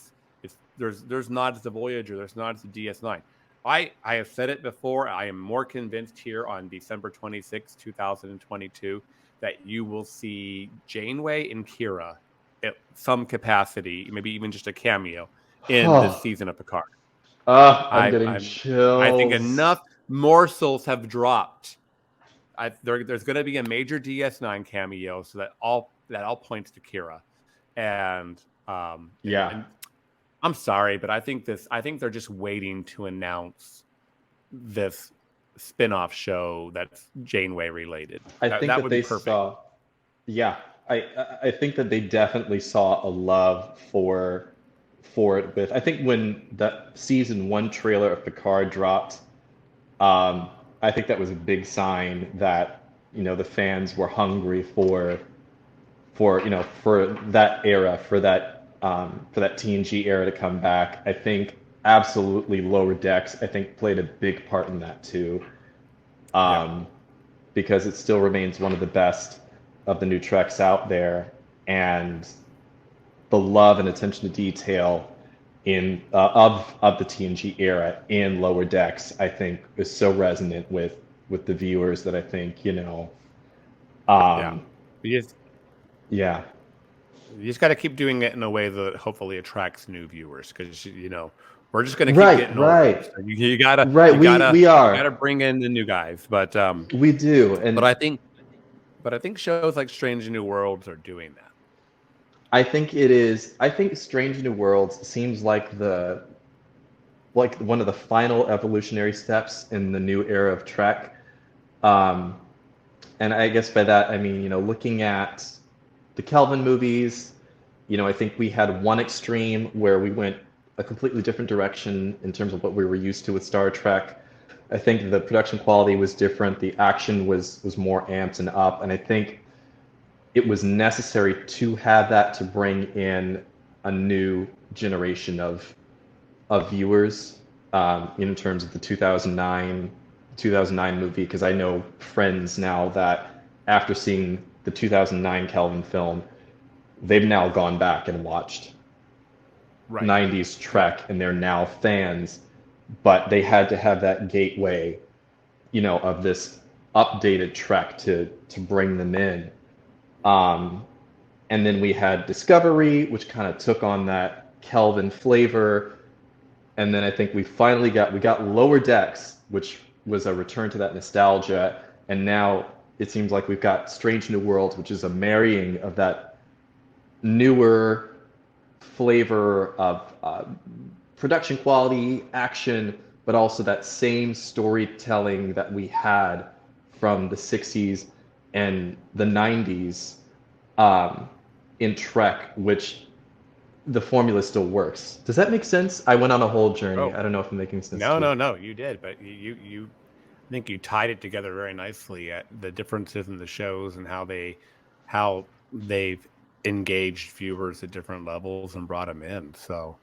There's nods to Voyager. There's nods to DS9. I have said it before. I am more convinced here on December 26, 2022, that you will see Janeway and Kira at some capacity, maybe even just a cameo in this season of Picard. I'm getting I think chills. enough morsels have dropped. There's going to be a major DS9 cameo, so that all points to Kira, and I'm sorry, but I think they're just waiting to announce this spin-off show that's Janeway related. I think that would they be perfect. saw. Yeah, I think that they definitely saw a love for it. With I think when that season 1 trailer of Picard dropped, I think that was a big sign that the fans were hungry for that era, for that TNG era to come back. I think absolutely Lower Decks, I think, played a big part in that too, because it still remains one of the best of the new Treks out there, and the love and attention to detail in of the TNG era in Lower Decks, I think, is so resonant with the viewers that I think You just got to keep doing it in a way that hopefully attracts new viewers, because we're just going to keep getting older. So you gotta bring in the new guys, but we do. And but I think shows like Strange New Worlds are doing that. I think it is. I think Strange New Worlds seems like one of the final evolutionary steps in the new era of Trek. And I guess by that I mean, looking at the Kelvin movies, I think we had one extreme where we went a completely different direction in terms of what we were used to with Star Trek. I think the production quality was different. The action was more amped and up, and I think it was necessary to have that to bring in a new generation of viewers, in terms of the 2009 movie, because I know friends now that after seeing the 2009 Kelvin film, they've now gone back and watched 90s Trek, and they're now fans, but they had to have that gateway, of this updated Trek to bring them in. And then we had Discovery, which kind of took on that Kelvin flavor. And then I think we finally got Lower Decks, which was a return to that nostalgia. And now it seems like we've got Strange New Worlds, which is a marrying of that newer flavor of production quality, action, but also that same storytelling that we had from the 60s and the 90s in Trek, which the formula still works. Does that make sense? I went on a whole journey. I don't know if I'm making sense. No, you did, but you I think you tied it together very nicely at the differences in the shows and how they've engaged viewers at different levels and brought them in. So,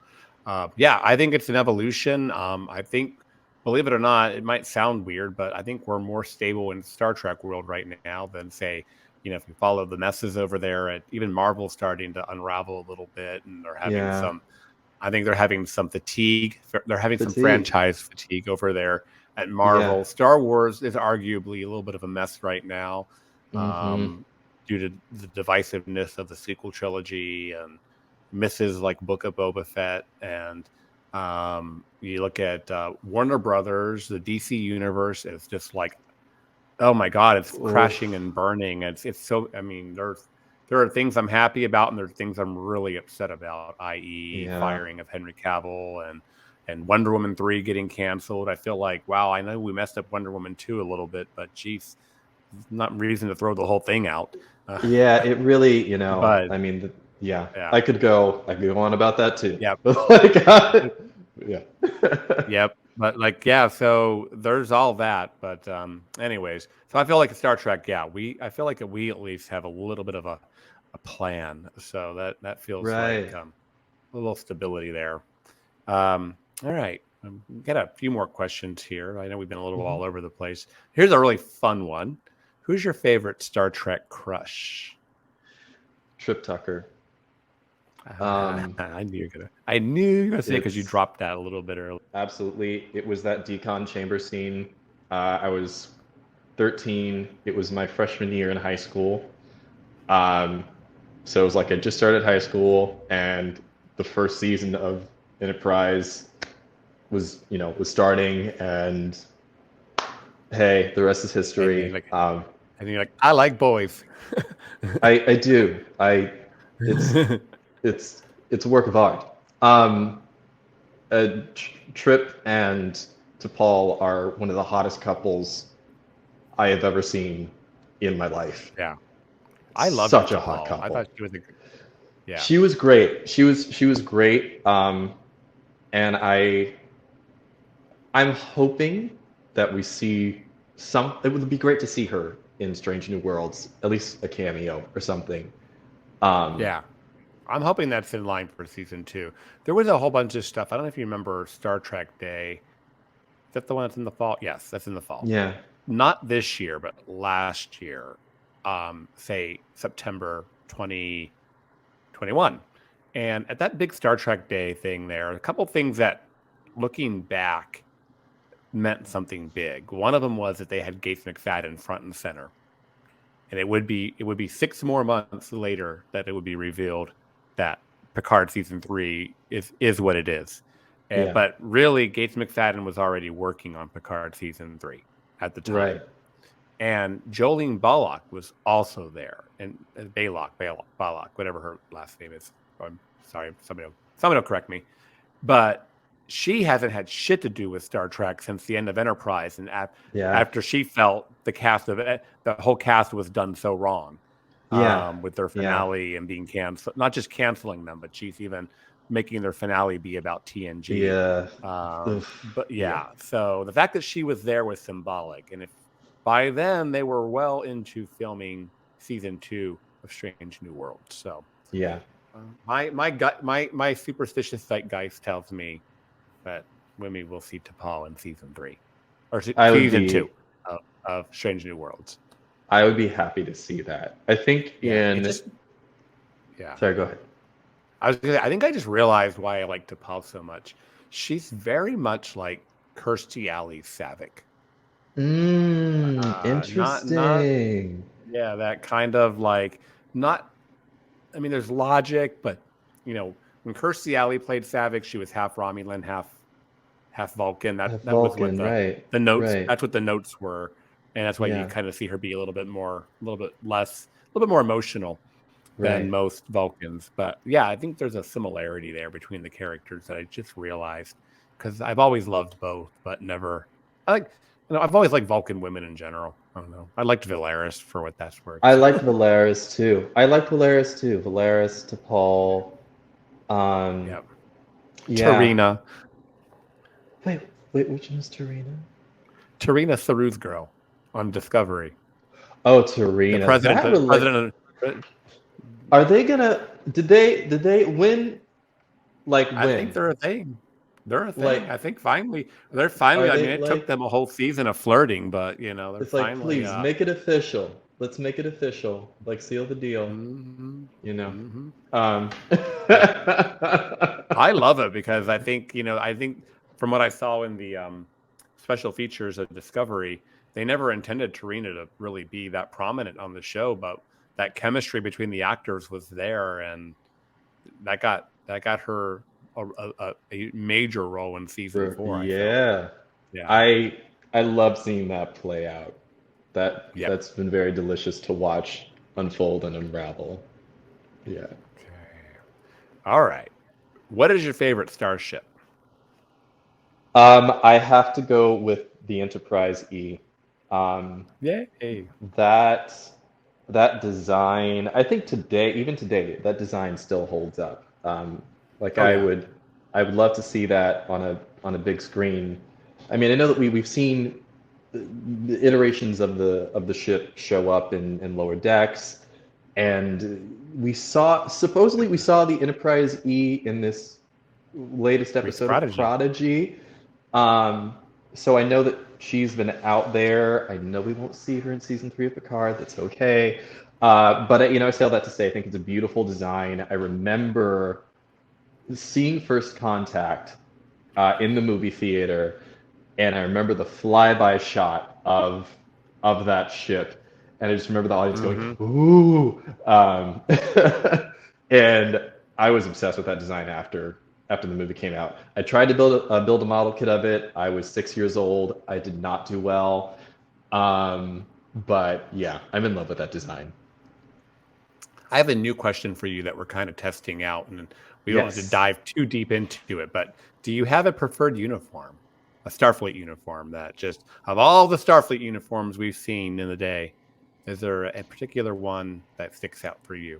I think it's an evolution. I think, believe it or not, it might sound weird, but I think we're more stable in Star Trek world right now than, say, if you follow the messes over there at even Marvel starting to unravel a little bit, and they're having I think they're having some fatigue. They're having some franchise fatigue over there at Marvel. Yeah. Star Wars is arguably a little bit of a mess right now, due to the divisiveness of the sequel trilogy and misses like Book of Boba Fett. And you look at Warner Brothers, the DC universe is just like, oh my God, it's crashing and burning. It's so, I mean, there are things I'm happy about, and there are things I'm really upset about, i.e. firing of Henry Cavill and Wonder Woman 3 getting canceled. I feel like, wow, I know we messed up Wonder Woman 2 a little bit, but geez, not reason to throw the whole thing out. It really, but, I mean, I could go on about that too. Yeah. Yep. But so there's all that. But anyways, so I feel like Star Trek, I feel like we at least have a little bit of a plan. So that feels like a little stability there. All right. Got a few more questions here. I know we've been a little all over the place. Here's a really fun one. Who's your favorite Star Trek crush? Trip Tucker. I knew you were gonna. I knew you were gonna say it because you It's dropped that a little bit early. absolutely. It was that decon chamber scene. I was 13. It was my freshman year in high school. Um, so it was like I just started high school, and the first season of Enterprise was starting, and hey, the rest is And you're history. like, I like boys. I do. It's it's it's a work of art. Trip and T'Pol are one of the hottest couples I have ever seen in my life. Yeah, I love Such a hot Paul. I couple. thought she was a good. Yeah, She was great. She was great. And I'm hoping that we see some. It would be great to see her in Strange New Worlds, at least a cameo or something. yeah. I'm hoping that's in line for season 2. There was a whole bunch of stuff. I don't know if you remember Star Trek Day. Is that the one that's in the fall? Yes, that's in the fall. Yeah. Not this year, but last year. Say September 2021. And at that big Star Trek Day thing there, a couple things that, looking back, meant something big. One of them was that they had Gates McFadden front and center. And it would be 6 more months later that it would be revealed that Picard season 3 is what it is. Yeah. But really, Gates McFadden was already working on Picard season 3 at the time. Right. And Jolene Ballock was also there, and Ballock, whatever her last name is. I'm sorry, somebody will correct me. But she hasn't had shit to do with Star Trek since the end of Enterprise, and after she felt the whole cast was done so wrong, with their finale and being canceled, not just canceling them, but she's even making their finale be about TNG. Yeah. But so the fact that she was there was symbolic, and if by then they were well into filming season 2 of Strange New Worlds. So yeah. My superstitious zeitgeist tells me that we will see T'Pol in season 3 or season 2 of Strange New Worlds. I would be happy to see that. I think Sorry, go ahead. I think I just realized why I like T'Pol so much. She's very much like Kirstie Alley Savick. Interesting. That kind of like there's logic, but when Kirstie Alley played Savick, she was half Romulan, half Vulcan. That was what the notes. Right. That's what the notes were, and that's why you kind of see her be a little bit more emotional than most Vulcans. But yeah, I think there's a similarity there between the characters that I just realized, because I've always loved both, but never. I've always liked Vulcan women in general. I don't know. I liked Valeris for what that's worth. I liked Valeris too. Valeris, T'Pol. Tarina. Wait, which one is Tarina? Tarina, Saru's girl on Discovery. Oh, Tarina. The president. Are they gonna? Did they win? Like win? I think they're a thing. They're a thing. I think they're finally. It took them a whole season of flirting, but they're it's finally. Please make it official. Let's make it official. Like, seal the deal. I love it because I think from what I saw in the special features of Discovery, they never intended Tarina to really be that prominent on the show, but that chemistry between the actors was there, and that got her a major role in season 4. I love seeing that play out. That's been very delicious to watch unfold and unravel. Yeah. Okay. All right. What is your favorite starship? I have to go with the Enterprise E. Yay. That design, I think even today, that design still holds up. I would love to see that on a big screen. I mean, I know that we've seen the iterations of the ship show up in lower decks, and supposedly we saw the Enterprise E in this latest episode of Prodigy. So I know that she's been out there. I know we won't see her in season 3 of Picard. That's okay. But I say all that to say, I think it's a beautiful design. I remember seeing First Contact in the movie theater, and I remember the flyby shot of that ship, and I just remember the audience going, "Ooh!" And I was obsessed with that design after the movie came out. I tried to build a model kit of it. I was 6 years old. I did not do well, but yeah, I'm in love with that design. I have a new question for you that we're kind of testing out, and we don't have to dive too deep into it, but do you have a preferred uniform, a Starfleet uniform that just, of all the Starfleet uniforms we've seen in the day, is there a particular one that sticks out for you?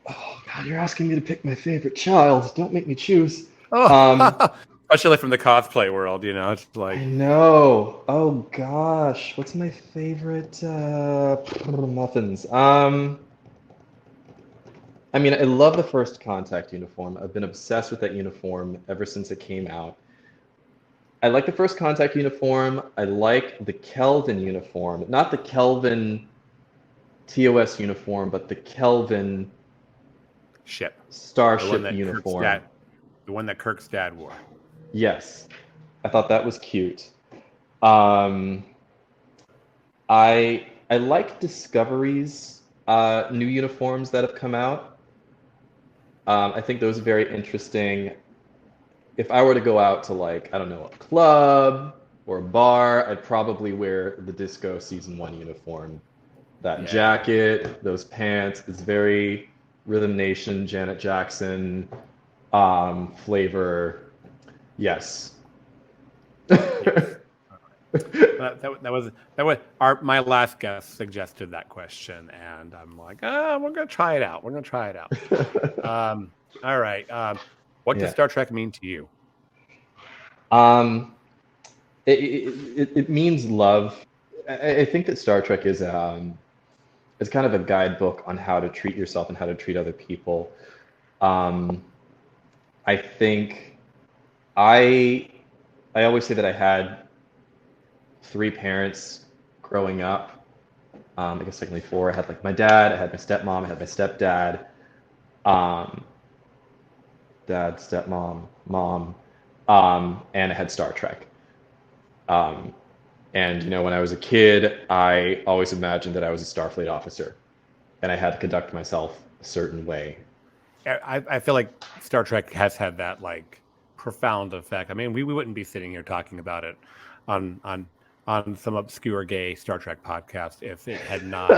Oh God, you're asking me to pick my favorite child. Don't make me choose. Oh, especially from the cosplay world, it's like. I know. Oh gosh, what's my favorite muffins? I mean, I love the First Contact uniform. I've been obsessed with that uniform ever since it came out. I like the First Contact uniform. I like the Kelvin uniform. Not the Kelvin TOS uniform, but the Kelvin ship. Starship uniform. The one that Kirk's dad wore. Yes. I thought that was cute. I like Discovery's new uniforms that have come out. I think those are very interesting. If I were to go out to, like, I don't know, a club or a bar, I'd probably wear the Disco Season 1 uniform. That jacket, those pants, it's very Rhythm Nation, Janet Jackson flavor. Yes. That was my last guest suggested that question, and I'm like, we're gonna try it out. All right. What does Star Trek mean to you? It means love. I think that Star Trek is kind of a guidebook on how to treat yourself and how to treat other people. I think I always say that I had 3 parents growing up. I guess technically 4. I had like my dad, I had my stepmom, I had my stepdad, dad, stepmom, mom, and I had Star Trek. And when I was a kid, I always imagined that I was a Starfleet officer, and I had to conduct myself a certain way. I feel like Star Trek has had that like profound effect. I mean, we wouldn't be sitting here talking about it on some obscure gay Star Trek podcast if it had not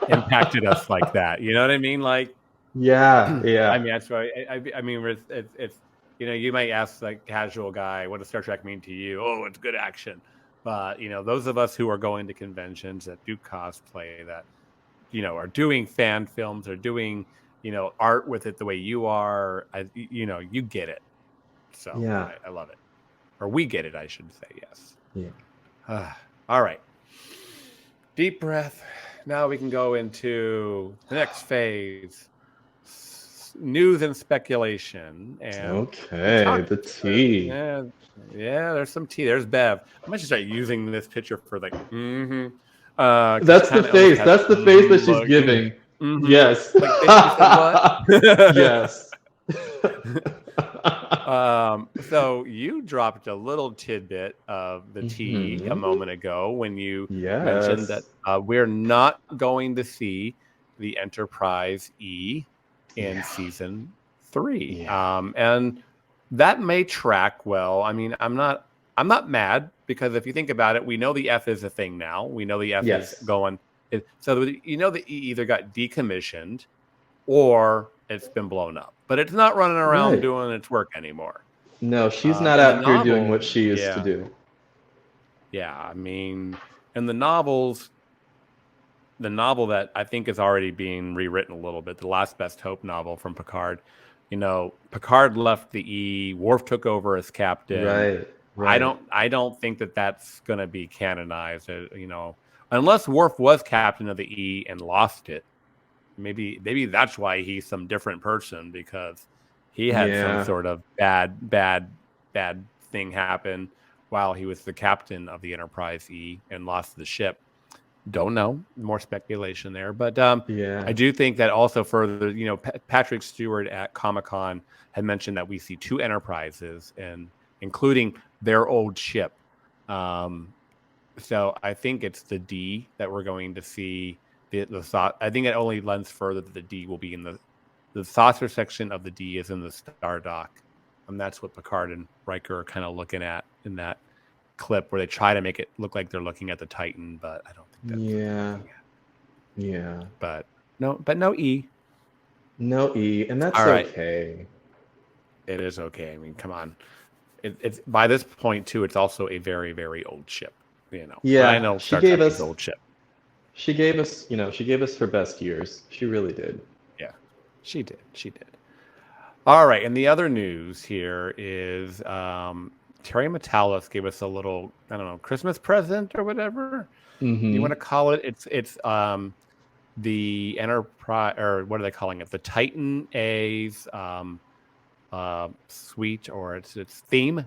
impacted us like that. You know what I mean? Like, yeah. I mean, that's why. I mean, it's you might ask like casual guy, what does Star Trek mean to you? Oh, it's good action. But those of us who are going to conventions that do cosplay, that are doing fan films, or doing art with it the way you are, you get it. So yeah, I love it, or we get it, I should say. Yes. Yeah. All right. Deep breath. Now we can go into the next phase. News and speculation. And okay, the tea. Yeah, there's some tea. There's Bev. I might just start using this picture for like. That's the face. That's the face that she's giving. Yes. Like, what? Yes. So you dropped a little tidbit of the tea a moment ago when you mentioned that we're not going to see the Enterprise E in season 3. And that may track well. I mean, I'm not mad, because if you think about it, we know the F is a thing now. We know the F is going. So the E either got decommissioned or it's been blown up, but it's not running around doing its work anymore. No, she's not out here doing what she used to do. Yeah, I mean, in the novel that I think is already being rewritten a little bit, the Last Best Hope novel from Picard, Picard left the E, Worf took over as captain. Right. I don't think that that's going to be canonized, unless Worf was captain of the E and lost it. Maybe that's why he's some different person, because he had some sort of bad thing happen while he was the captain of the Enterprise E and lost the ship. Don't know. More speculation there, but Yeah. I do think that also further, Patrick Stewart at Comic-Con had mentioned that we see two Enterprises, and including their old ship. So I think it's the D that we're going to see. The thought. I think it only lends further that the D will be in the saucer section of the D is in the Star Dock, and that's what Picard and Riker are kind of looking at in that clip where they try to make it look like they're looking at the Titan, but I don't think that's what they're looking at. Yeah. But no E. No E, and that's All right. okay. It is okay. I mean, come on. It's by this point too. It's also a very, very old ship. Yeah, but I know she Star gave Trek is us- an old ship. She gave us, she gave us her best years. She really did. Yeah, she did. She did. All right, and the other news here is Terry Matalas gave us a little, I don't know, Christmas present or whatever you want to call it. It's the Enterprise, or what are they calling it? The Titan A's suite, or it's theme.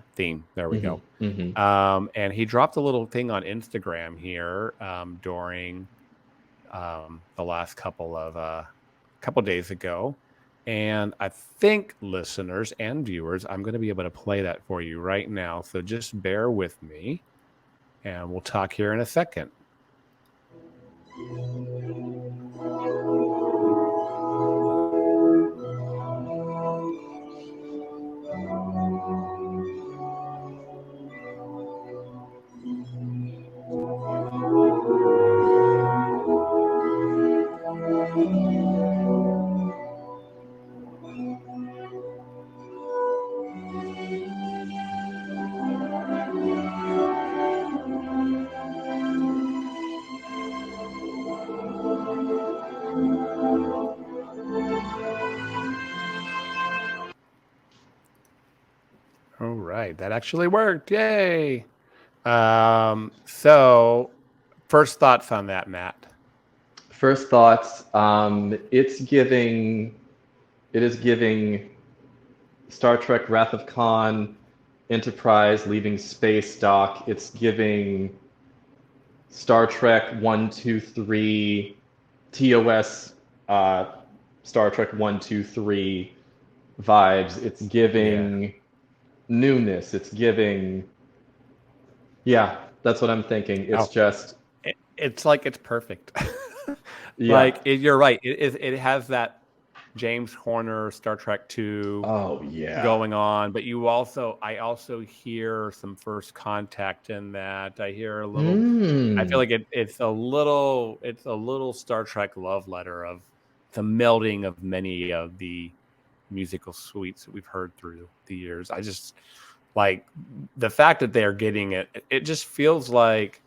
There we go. And he dropped a little thing on Instagram here during the last couple days ago, and I think listeners and viewers, I'm going to be able to play that for you right now. So just bear with me, and we'll talk here in a second. All right, that actually worked. Yay. So first thoughts on that, Matt? First thoughts, it is giving Star Trek Wrath of Khan, Enterprise leaving space dock. It's giving Star Trek 1, 2, 3, TOS, Star Trek 1, 2, 3 vibes. It's giving newness. It's giving, that's what I'm thinking. It's just... It's like it's perfect. Yeah. You're right. It has that James Horner Star Trek 2 going on, but I also hear some First Contact in that. I hear a little I feel like it's a little Star Trek love letter of the melding of many of the musical suites that we've heard through the years. I just like the fact that they're getting it just feels like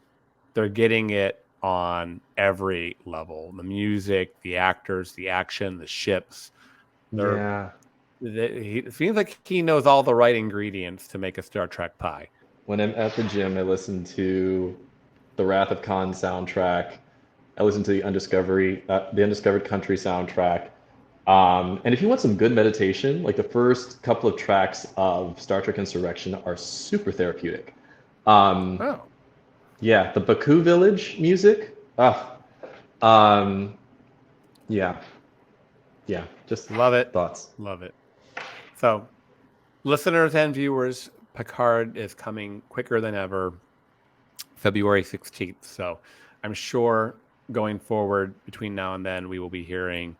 they're getting it on every level: the music, the actors, the action, the ships. It seems like he knows all the right ingredients to make a Star Trek pie. When I'm at the gym, I listen to the Wrath of Khan soundtrack. I listen to the Undiscovered Country soundtrack. And if you want some good meditation, like the first couple of tracks of Star Trek Insurrection are super therapeutic. Yeah, the Baku Village music. Just love it. Thoughts. Love it. So, listeners and viewers, Picard is coming quicker than ever, February 16th. So, I'm sure going forward between now and then, we will be hearing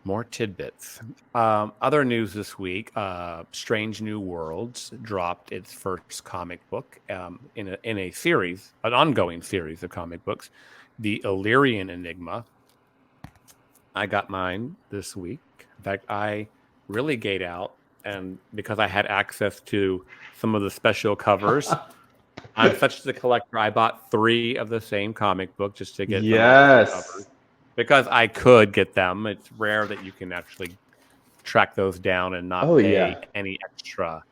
more tidbits. Other news this week: Strange New Worlds dropped its first comic book in a series, an ongoing series of comic books, the Illyrian Enigma. I got mine this week. In fact, I really gate out, and because I had access to some of the special covers, I'm such the collector. I bought 3 of the same comic book just to get the covers. Because I could get them. It's rare that you can actually track those down and not pay any extra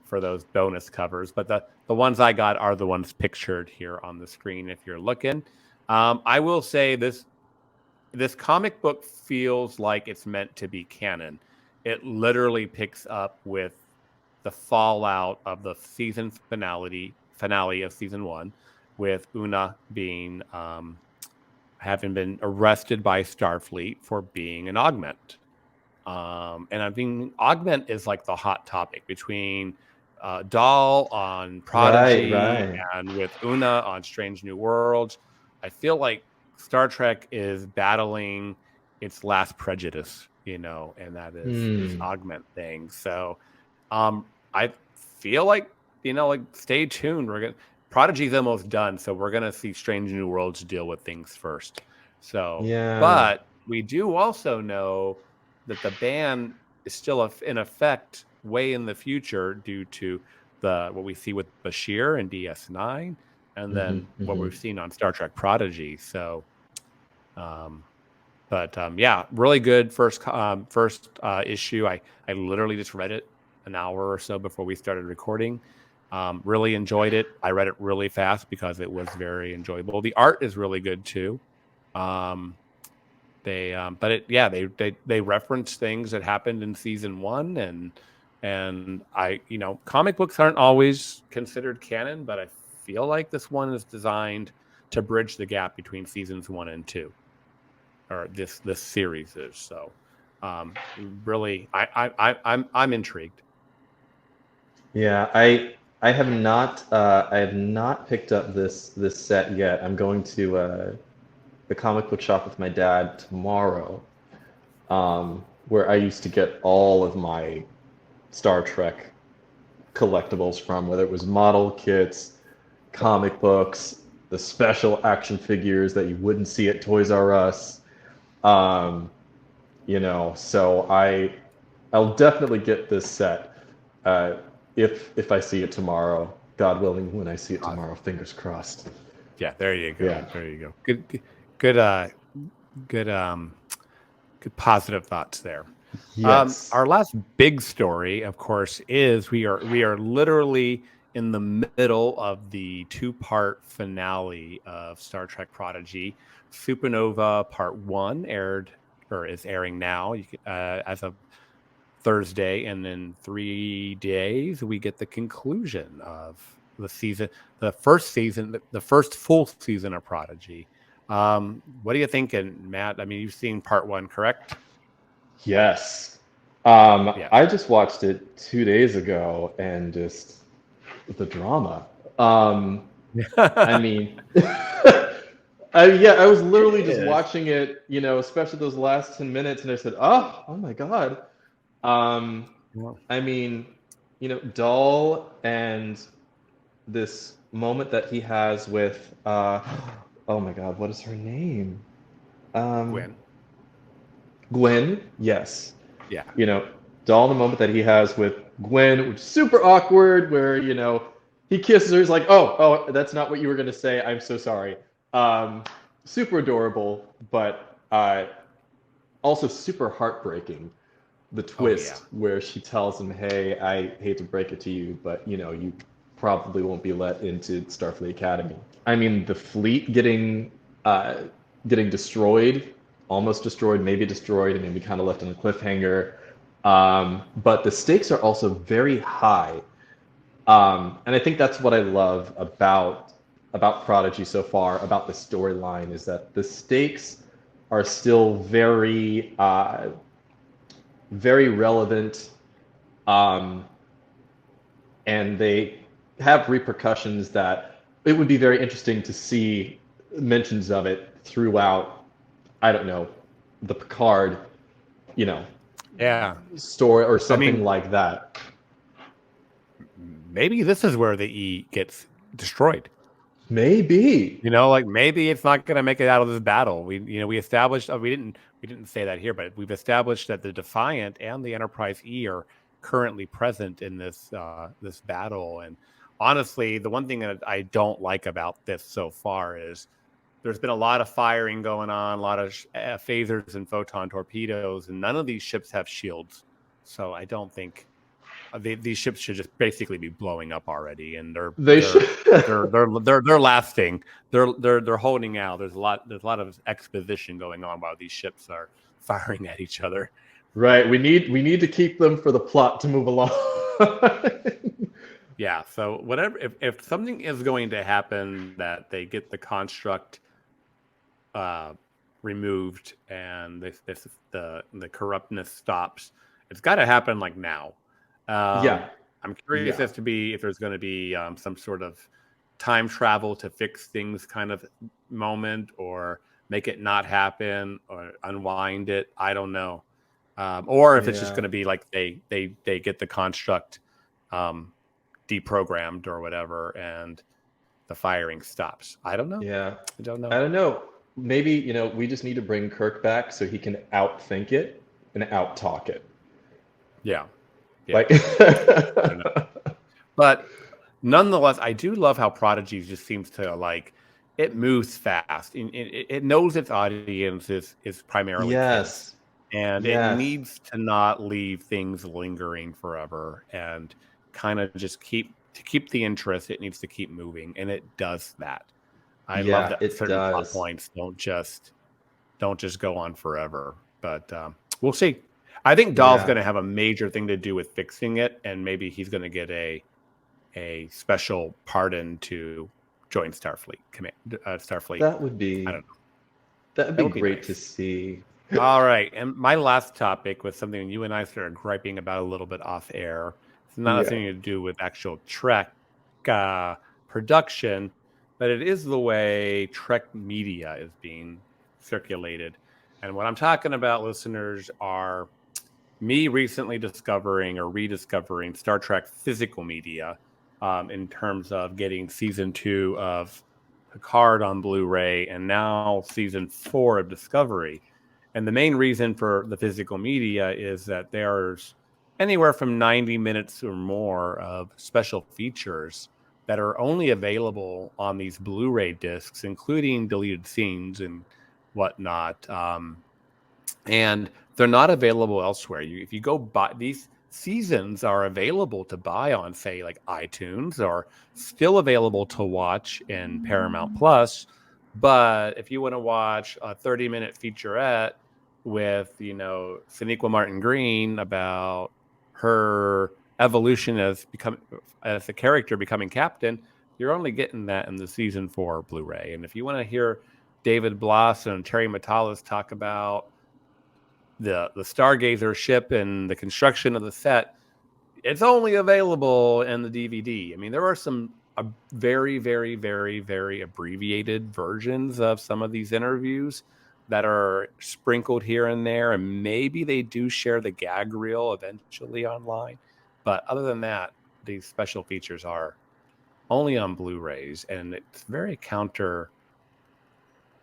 for those bonus covers. But the ones I got are the ones pictured here on the screen if you're looking. I will say this comic book feels like it's meant to be canon. It literally picks up with the fallout of the season finale of season 1, with Una being having been arrested by Starfleet for being an augment. And I think augment is like the hot topic between Dahl on Prodigy Right. and with Una on Strange New Worlds. I feel like Star Trek is battling its last prejudice, and that is this Hmm. augment thing. So I feel like, like stay tuned. Prodigy's almost done, so we're gonna see Strange New Worlds deal with things first. So, Yeah. but we do also know that the ban is still in effect way in the future due to what we see with Bashir and DS9, and Hmm. then what Hmm. we've seen on Star Trek Prodigy. So, yeah, really good first issue. I literally just read it an hour or so before we started recording. Really enjoyed it. I read it really fast because it was very enjoyable. The art is really good too. They reference things that happened in season 1, and comic books aren't always considered canon, but I feel like this one is designed to bridge the gap between seasons 1 and 2, or this series is. So really, I'm intrigued. Yeah, I have not picked up this set yet. I'm going to the comic book shop with my dad tomorrow, where I used to get all of my Star Trek collectibles from, whether it was model kits, comic books, the special action figures that you wouldn't see at Toys R Us. Um, so I'll definitely get this set uh, if I see it tomorrow. God willing, when I see it tomorrow, fingers crossed. Yeah, there you go. Yeah. There you go. Good, good, good positive thoughts there. Yes. Our last big story, of course, is we are literally in the middle of the 2-part finale of Star Trek Prodigy. Supernova Part 1 aired, or is airing now, as of Thursday, and in 3 days we get the conclusion of the season, the first full season of Prodigy. What are you thinking, Matt? I mean, you've seen Part 1, correct? Yes. Yeah. I just watched it 2 days ago, and just the drama. I mean, I was literally It just is. watching it, especially those last 10 minutes, and I said, oh my God. Um, Well, I mean, Dahl and this moment that he has with, oh my God, what is her name? Um, Gwen. Gwen, yes. Yeah. Dahl, the moment that he has with Gwen, which is super awkward, where, he kisses her, he's like, oh, that's not what you were going to say. I'm so sorry. Super adorable, but also super heartbreaking. The twist where she tells him, hey, I hate to break it to you, but, you probably won't be let into Starfleet Academy. I mean, the fleet getting destroyed, almost destroyed, maybe destroyed, and maybe kind of left on a cliffhanger. But the stakes are also very high. And I think that's what I love about Prodigy so far, about the storyline, is that the stakes are still very relevant, and they have repercussions that it would be very interesting to see mentions of it throughout, I don't know, the Picard, story or something like that. Maybe this is where the E gets destroyed. Maybe. Like maybe it's not going to make it out of this battle. We established, we didn't say that here, but we've established that the Defiant and the Enterprise E are currently present in this battle. And honestly, the one thing that I don't like about this so far is there's been a lot of firing going on, a lot of phasers and photon torpedoes, and none of these ships have shields. So I don't think these ships should just basically be blowing up already, and they're lasting. They're holding out. There's a lot of exposition going on while these ships are firing at each other. Right. We need to keep them for the plot to move along. Yeah. So whatever, if something is going to happen that they get the construct removed and the corruptness stops, it's got to happen like now. Yeah. I'm curious as to if there's going to be some sort of time travel to fix things kind of moment, or make it not happen, or unwind it. I don't know. Or if it's just going to be like they get the construct deprogrammed or whatever, and the firing stops. I don't know. Yeah. I don't know. I don't know. Maybe, we just need to bring Kirk back so he can outthink it and out-talk it. Yeah. Like, I don't know. But nonetheless, I do love how Prodigy just seems to it moves fast. It knows its audience is primarily yes. kids, and it needs to not leave things lingering forever, and kind of just keep the interest. It needs to keep moving, and it does that. I love that certain plot points don't just go on forever. But we'll see. I think Dahl's going to have a major thing to do with fixing it, and maybe he's going to get a special pardon to join Starfleet. Starfleet. That would be. I don't know. That would be great to see. All right, and my last topic was something you and I started griping about a little bit off air. It's not nothing to do with actual Trek production, but it is the way Trek media is being circulated. And what I'm talking about, listeners, are me recently discovering or rediscovering Star Trek physical media, in terms of getting season 2 of Picard on Blu-ray and now season 4 of Discovery. And the main reason for the physical media is that there's anywhere from 90 minutes or more of special features that are only available on these Blu-ray discs, including deleted scenes and whatnot. And they're not available elsewhere. If you go buy these seasons, are available to buy on, say, like iTunes, or still available to watch in Paramount Plus. But if you want to watch a 30-minute featurette with, Sonequa Martin Green about her evolution as a character becoming captain, you're only getting that in the season 4 Blu-ray. And if you want to hear David Bloss and Terry Matalas talk about the Stargazer ship and the construction of the set, it's only available in the DVD. I mean, there are some very, very, very, very abbreviated versions of some of these interviews that are sprinkled here and there, and maybe they do share the gag reel eventually online. But other than that, these special features are only on Blu-rays, and it's very counter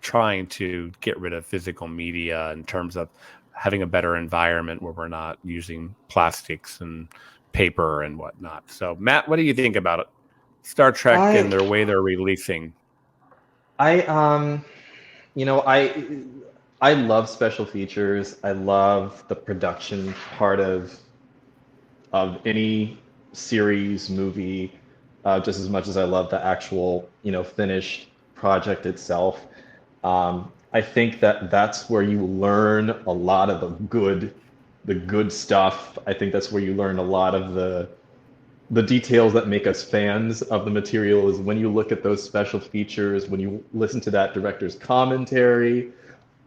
trying to get rid of physical media in terms of having a better environment where we're not using plastics and paper and whatnot. So, Matt, what do you think about it? Star Trek and their way they're releasing. I love special features. I love the production part of any series, movie, just as much as I love the actual, finished project itself. I think that's where you learn a lot of the good stuff. I think that's where you learn a lot of the details that make us fans of the material, is when you look at those special features, when you listen to that director's commentary.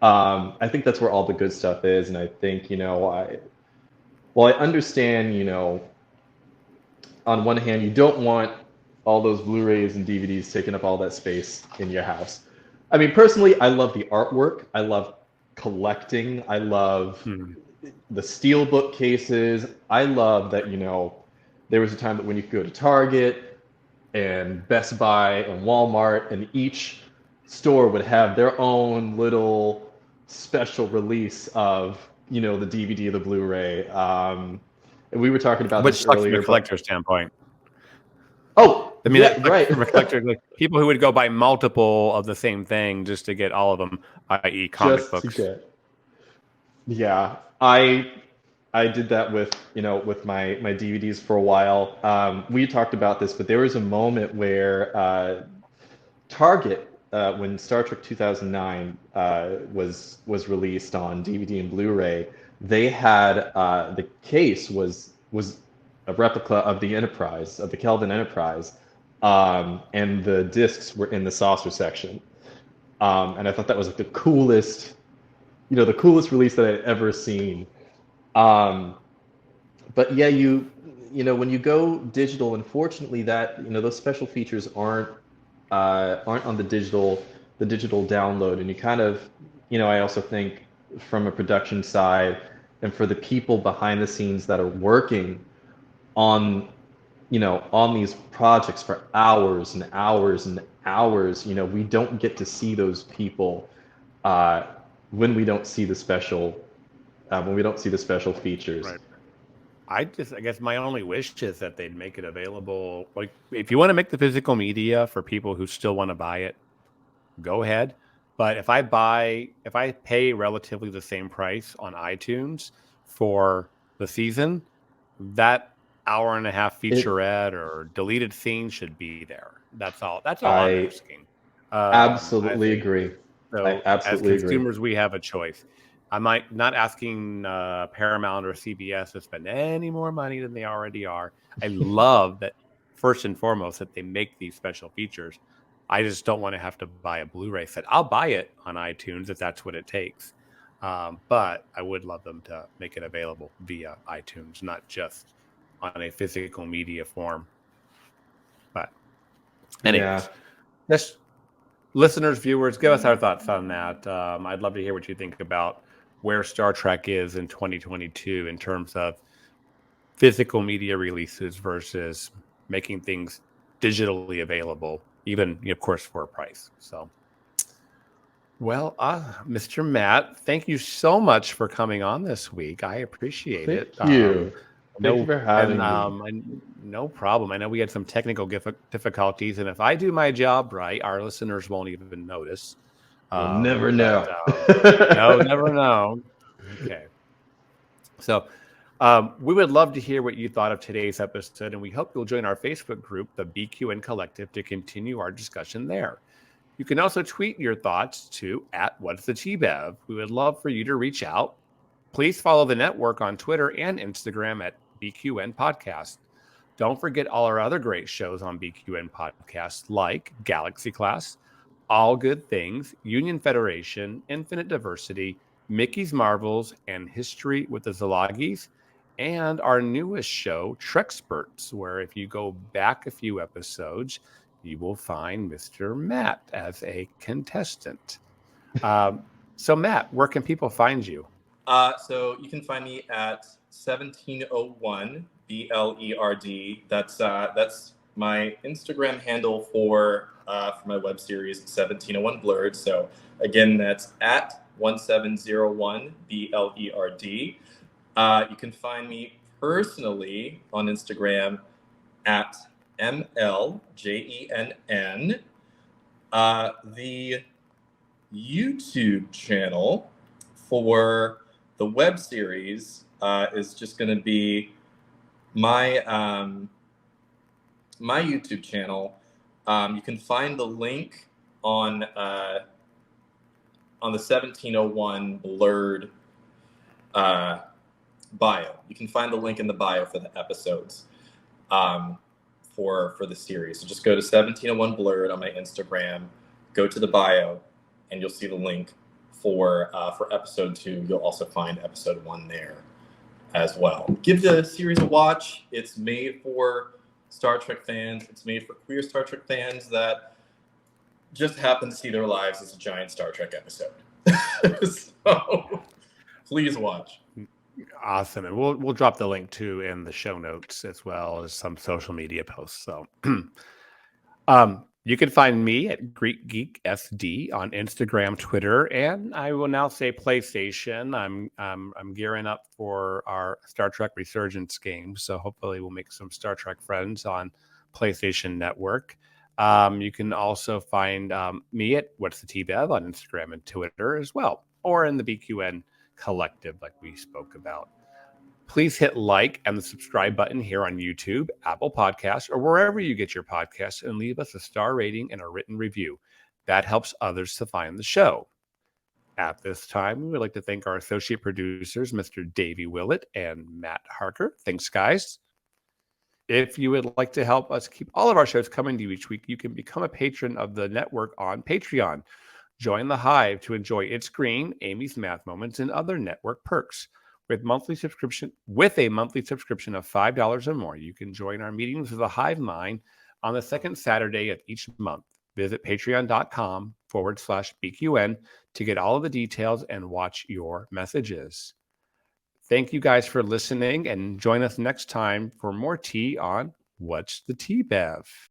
I think that's where all the good stuff is. And I think, I understand, on one hand, you don't want all those Blu-rays and DVDs taking up all that space in your house. I mean, personally, I love the artwork. I love collecting. I love the steelbook cases. I love that, there was a time that when you could go to Target and Best Buy and Walmart, and each store would have their own little special release of, the DVD, the Blu-ray. And we were talking about this earlier. From a collector standpoint. Oh, I mean, right. From a collector, people who would go buy multiple of the same thing just to get all of them, i.e. comic books. Yeah, I did that with my DVDs for a while. We talked about this, but there was a moment where Target, when Star Trek 2009 was released on DVD and Blu-ray, they had the case was a replica of the Enterprise, of the Kelvin Enterprise, and the discs were in the saucer section. And I thought that was like the coolest release that I'd ever seen. Um, but yeah, when you go digital, unfortunately, that those special features aren't on the digital download, and you kind of, I also think from a production side and for the people behind the scenes that are working on on these projects for hours and hours and hours, we don't get to see those people uh, when we don't see the special features. Right. I guess my only wish is that they'd make it available. Like, if you want to make the physical media for people who still want to buy it, go ahead. But if I pay relatively the same price on iTunes for the season, that hour and a half featurette or deleted scene should be there. That's all. That's all I'm I asking. absolutely I think agree. I so. As absolutely agree. consumers, we have a choice. I might not asking Paramount or CBS to spend any more money than they already are. I love that, first and foremost, that they make these special features. I just don't want to have to buy a Blu-ray set. I'll buy it on iTunes if that's what it takes. But I would love them to make it available via iTunes, not just on a physical media form. But anyways, just listeners, viewers, give us our thoughts on that. I'd love to hear what you think about where Star Trek is in 2022 in terms of physical media releases versus making things digitally available, even, of course, for a price. So, well, Mr. Matt, thank you so much for coming on this week. I appreciate it. Thank you. Thank you No, for having me. no problem. I know we had some technical difficulties, and if I do my job right, our listeners won't even notice. You'll never know. No, never know. Okay. So we would love to hear what you thought of today's episode, and we hope you'll join our Facebook group, the BQN Collective, to continue our discussion there. You can also tweet your thoughts to @What'sTheTBev. We would love for you to reach out. Please follow the network on Twitter and Instagram at BQN Podcast. Don't forget all our other great shows on BQN Podcast, like Galaxy Class, All Good Things, Union Federation, Infinite Diversity, Mickey's Marvels, and History with the Zalagis, and our newest show, Trexperts, where if you go back a few episodes, you will find Mr. Matt as a contestant. So, Matt, where can people find you? So you can find me at 1701 Blerd. That's my Instagram handle for my web series 1701 Blerd. So again, that's at 1701 Blerd. You can find me personally on Instagram at MLJENN. The YouTube channel for the web series is just going to be my my YouTube channel. You can find the link on the 1701 Blerd bio. You can find the link in the bio for the episodes for the series. So just go to 1701 Blerd on my Instagram, go to the bio, and you'll see the link for episode 2. You'll also find episode 1 there as well. Give the series a watch. It's made for Star Trek fans. It's made for queer Star Trek fans that just happen to see their lives as a giant Star Trek episode. So please watch. Awesome. And we'll drop the link too in the show notes, as well as some social media posts. So you can find me at Greek Geek SD on Instagram, Twitter, and I will now say PlayStation. I'm gearing up for our Star Trek Resurgence game, so hopefully we'll make some Star Trek friends on PlayStation Network. You can also find me at What's the TBev on Instagram and Twitter as well, or in the BQN Collective, like we spoke about. Please hit like and the subscribe button here on YouTube, Apple Podcasts, or wherever you get your podcasts, and leave us a star rating and a written review. That helps others to find the show. At this time, we would like to thank our associate producers, Mr. Davey Willett and Matt Harker. Thanks, guys. If you would like to help us keep all of our shows coming to you each week, you can become a patron of the network on Patreon. Join the Hive to enjoy It's Green, Amy's Math Moments, and other network perks. With a monthly subscription of $5 or more, you can join our meetings with the Hive Mind on the second Saturday of each month. Visit patreon.com/BQN to get all of the details and watch your messages. Thank you guys for listening, and join us next time for more tea on What's the Tea, Bev?